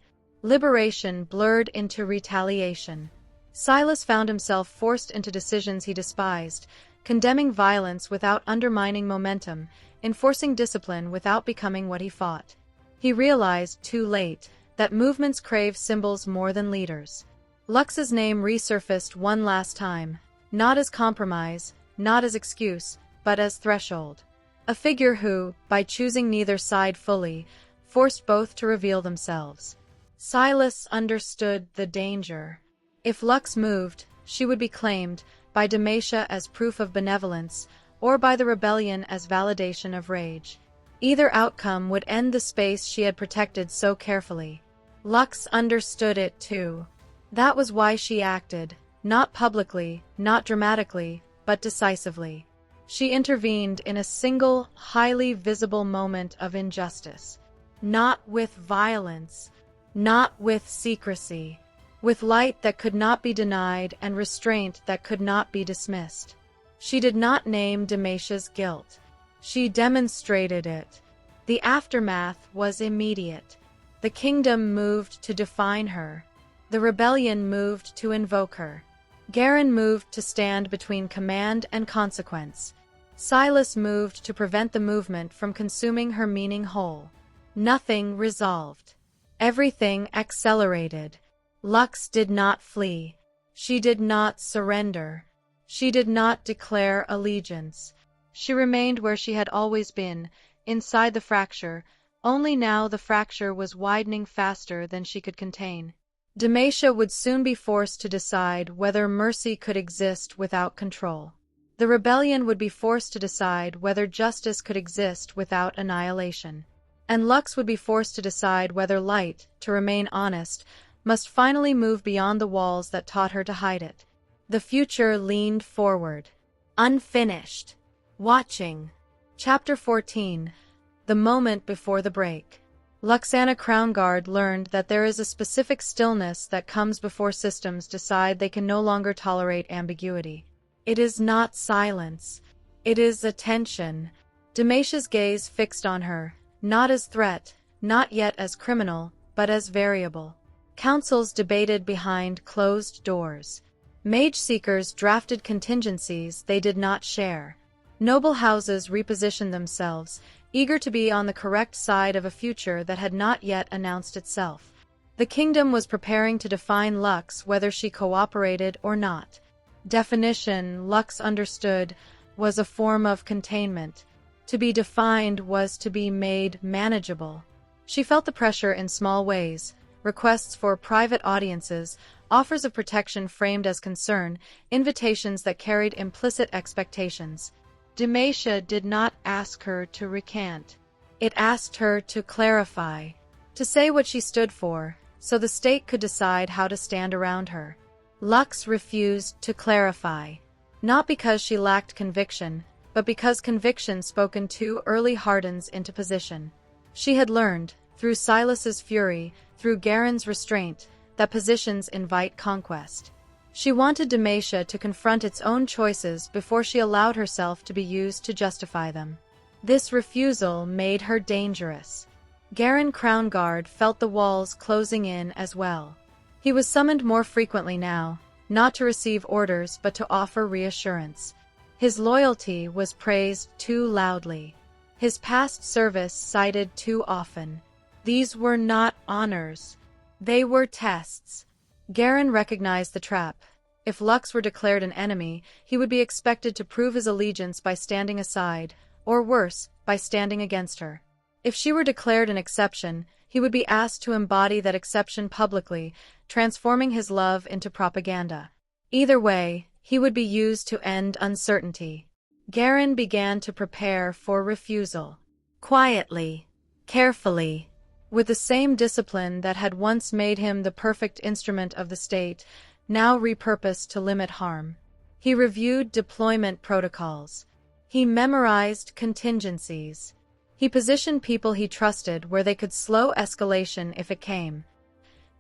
Speaker 1: Liberation blurred into retaliation. Silas found himself forced into decisions he despised, condemning violence without undermining momentum, enforcing discipline without becoming what he fought. He realized, too late, that movements crave symbols more than leaders. Lux's name resurfaced one last time, not as compromise, not as excuse, but as threshold. A figure who, by choosing neither side fully, forced both to reveal themselves. Silas understood the danger. If Lux moved, she would be claimed, by Demacia as proof of benevolence, or by the rebellion as validation of rage. Either outcome would end the space she had protected so carefully. Lux understood it too. That was why she acted, not publicly, not dramatically, but decisively. She intervened in a single, highly visible moment of injustice. Not with violence, not with secrecy, with light that could not be denied and restraint that could not be dismissed. She did not name Demacia's guilt. She demonstrated it. The aftermath was immediate. The kingdom moved to define her. The rebellion moved to invoke her. Garen moved to stand between command and consequence. Silas moved to prevent the movement from consuming her meaning whole. Nothing resolved. Everything accelerated. Lux did not flee. She did not surrender. She did not declare allegiance. She remained where she had always been, inside the fracture, only now the fracture was widening faster than she could contain. Demacia would soon be forced to decide whether mercy could exist without control. The rebellion would be forced to decide whether justice could exist without annihilation. And Lux would be forced to decide whether light, to remain honest, must finally move beyond the walls that taught her to hide it. The future leaned forward. Unfinished. Watching. Chapter 14. The moment before the break. Luxana Crownguard learned that there is a specific stillness that comes before systems decide they can no longer tolerate ambiguity. It is not silence. It is attention. Demacia's gaze fixed on her, not as threat, not yet as criminal, but as variable. Councils debated behind closed doors. Mage Seekers drafted contingencies they did not share. Noble houses repositioned themselves, eager to be on the correct side of a future that had not yet announced itself. The kingdom was preparing to define Lux whether she cooperated or not. Definition, Lux understood, was a form of containment. To be defined was to be made manageable. She felt the pressure in small ways: requests for private audiences, offers of protection framed as concern, invitations that carried implicit expectations. Demacia did not ask her to recant. It asked her to clarify, to say what she stood for, so the state could decide how to stand around her. Lux refused to clarify, not because she lacked conviction, but because conviction spoken too early hardens into position. She had learned, through Silas's fury, through Garen's restraint, that positions invite conquest. She wanted Demacia to confront its own choices before she allowed herself to be used to justify them. This refusal made her dangerous. Garen Crownguard felt the walls closing in as well. He was summoned more frequently now, not to receive orders but to offer reassurance. His loyalty was praised too loudly. His past service cited too often. These were not honors. They were tests. Garen recognized the trap. If Lux were declared an enemy, he would be expected to prove his allegiance by standing aside, or worse, by standing against her. If she were declared an exception, he would be asked to embody that exception publicly, transforming his love into propaganda. Either way, he would be used to end uncertainty. Garen began to prepare for refusal. Quietly, carefully, with the same discipline that had once made him the perfect instrument of the state, now repurposed to limit harm. He reviewed deployment protocols. He memorized contingencies. He positioned people he trusted where they could slow escalation if it came.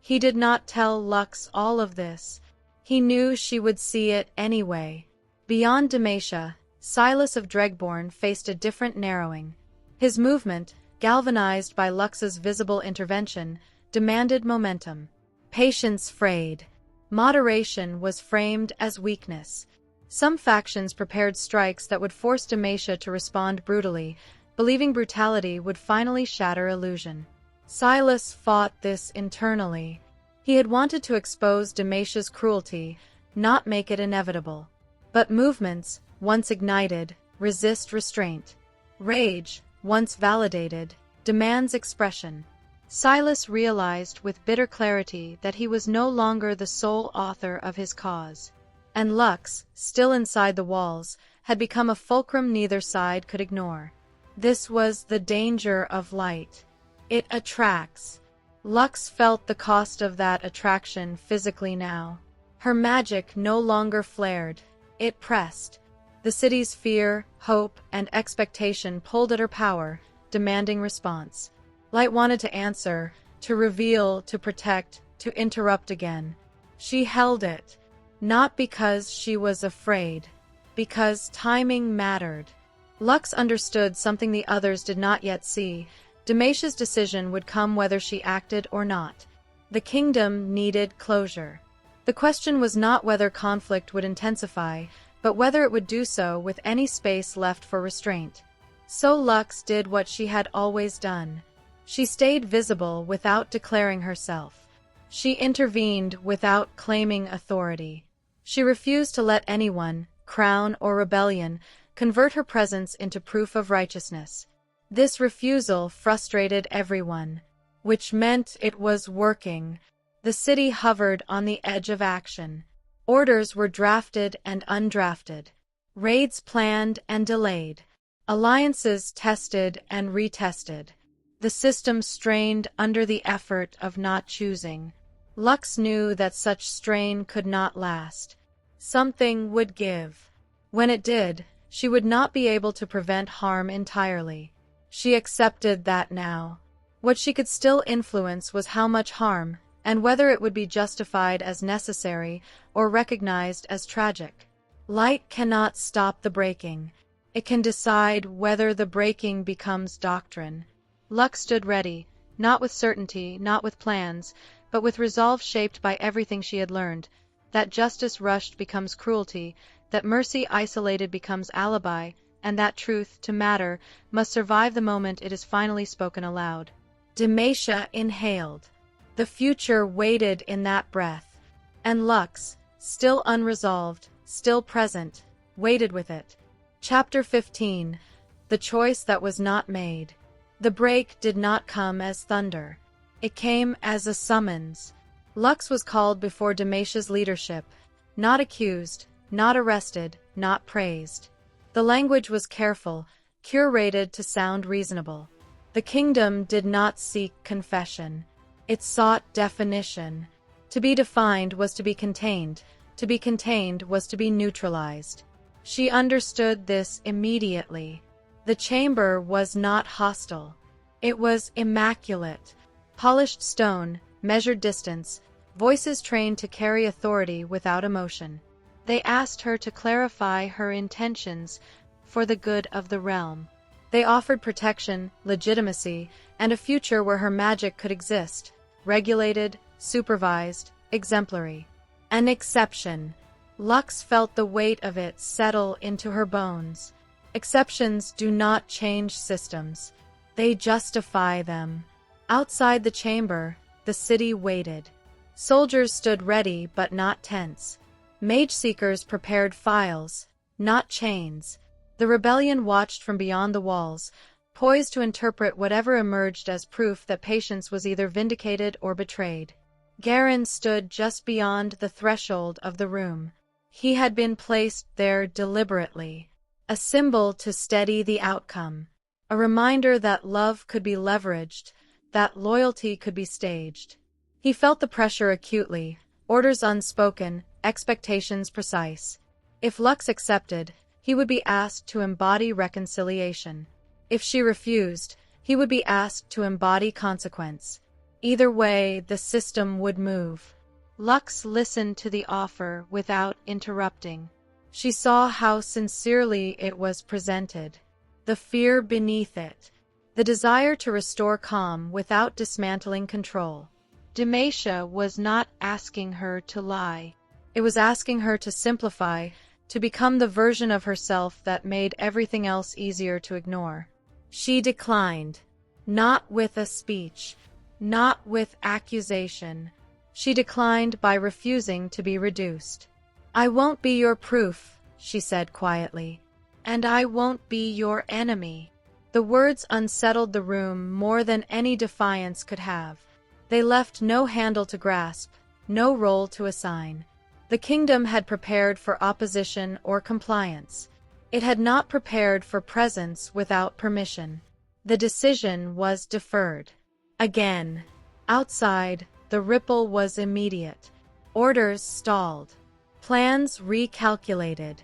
Speaker 1: He did not tell Lux all of this. He knew she would see it anyway. Beyond Demacia, Silas of Dregborn faced a different narrowing. His movement, galvanized by Lux's visible intervention, demanded momentum. Patience frayed. Moderation was framed as weakness. Some factions prepared strikes that would force Demacia to respond brutally, believing brutality would finally shatter illusion. Silas fought this internally. He had wanted to expose Demacia's cruelty, not make it inevitable. But movements, once ignited, resist restraint. Rage, once validated, demands expression. Silas realized with bitter clarity that he was no longer the sole author of his cause. And Lux, still inside the walls, had become a fulcrum neither side could ignore. This was the danger of light. It attracts. Lux felt the cost of that attraction physically now. Her magic no longer flared. It pressed. The city's fear, hope, and expectation pulled at her power, demanding response. Light wanted to answer, to reveal, to protect, to interrupt again. She held it. Not because she was afraid. Because timing mattered. Lux understood something the others did not yet see. Demacia's decision would come whether she acted or not. The kingdom needed closure. The question was not whether conflict would intensify, but whether it would do so with any space left for restraint. So Lux did what she had always done. She stayed visible without declaring herself. She intervened without claiming authority. She refused to let anyone, crown or rebellion, convert her presence into proof of righteousness. This refusal frustrated everyone, which meant it was working. The city hovered on the edge of action. Orders were drafted and undrafted. Raids planned and delayed. Alliances tested and retested. The system strained under the effort of not choosing. Lux knew that such strain could not last. Something would give. When it did, she would not be able to prevent harm entirely. She accepted that now. What she could still influence was how much harm, and whether it would be justified as necessary or recognized as tragic. Light cannot stop the breaking. It can decide whether the breaking becomes doctrine. Lux stood ready, not with certainty, not with plans, but with resolve shaped by everything she had learned, that justice rushed becomes cruelty, that mercy isolated becomes alibi, and that truth, to matter, must survive the moment it is finally spoken aloud. Demacia inhaled. The future waited in that breath, and Lux, still unresolved, still present, waited with it. Chapter 15. The Choice That Was Not Made. The break did not come as thunder. It came as a summons. Lux was called before Demacia's leadership, not accused, not arrested, not praised. The language was careful, curated to sound reasonable. The kingdom did not seek confession. It sought definition. To be defined was to be contained. To be contained was to be neutralized. She understood this immediately. The chamber was not hostile. It was immaculate. Polished stone, measured distance, voices trained to carry authority without emotion. They asked her to clarify her intentions for the good of the realm. They offered protection, legitimacy, and a future where her magic could exist, regulated, supervised, exemplary. An exception. Lux felt the weight of it settle into her bones. Exceptions do not change systems. They justify them. Outside the chamber, the city waited. Soldiers stood ready but not tense. Mage seekers prepared files, not chains. The rebellion watched from beyond the walls, poised to interpret whatever emerged as proof that patience was either vindicated or betrayed. Garen stood just beyond the threshold of the room. He had been placed there deliberately, a symbol to steady the outcome, a reminder that love could be leveraged, that loyalty could be staged. He felt the pressure acutely, orders unspoken, expectations precise. If Lux accepted, he would be asked to embody reconciliation. If she refused, he would be asked to embody consequence. Either way, the system would move. Lux listened to the offer without interrupting. She saw how sincerely it was presented, the fear beneath it, the desire to restore calm without dismantling control. Demacia was not asking her to lie. It was asking her to simplify, to become the version of herself that made everything else easier to ignore. She declined, not with a speech, not with accusation. She declined by refusing to be reduced. "I won't be your proof," she said quietly, "and I won't be your enemy." The words unsettled the room more than any defiance could have. They left no handle to grasp, no role to assign. The kingdom had prepared for opposition or compliance. It had not prepared for presence without permission. The decision was deferred. Again. Outside, the ripple was immediate. Orders stalled. Plans recalculated.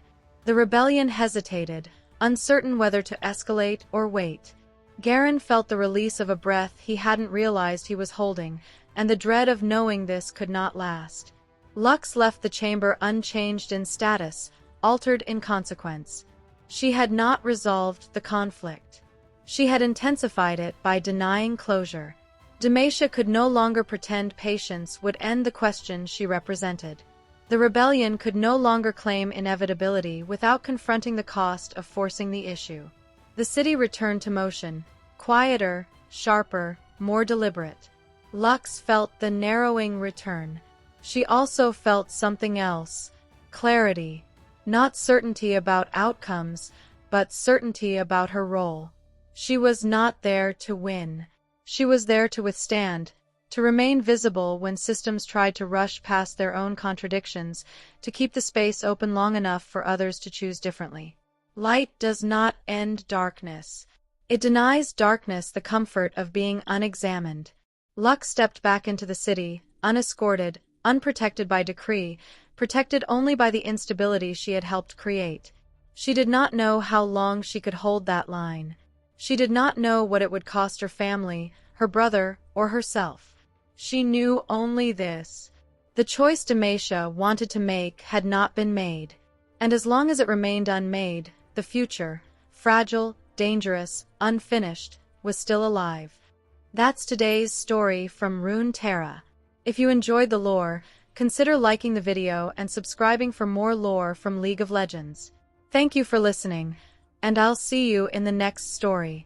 Speaker 1: The rebellion hesitated, uncertain whether to escalate or wait. Garen felt the release of a breath he hadn't realized he was holding, and the dread of knowing this could not last. Lux left the chamber unchanged in status, altered in consequence. She had not resolved the conflict. She had intensified it by denying closure. Demacia could no longer pretend patience would end the question she represented. The rebellion could no longer claim inevitability without confronting the cost of forcing the issue. The city returned to motion, quieter, sharper, more deliberate. Lux felt the narrowing return. She also felt something else, clarity, not certainty about outcomes, but certainty about her role. She was not there to win. She was there to withstand, to remain visible when systems tried to rush past their own contradictions, to keep the space open long enough for others to choose differently. Light does not end darkness. It denies darkness the comfort of being unexamined. Lux stepped back into the city, unescorted, unprotected by decree, protected only by the instability she had helped create. She did not know how long she could hold that line. She did not know what it would cost her family, her brother, or herself. She knew only this. The choice Demacia wanted to make had not been made. And as long as it remained unmade, the future, fragile, dangerous, unfinished, was still alive. That's today's story from Runeterra. If you enjoyed the lore, consider liking the video and subscribing for more lore from League of Legends. Thank you for listening. and I'll see you in the next story.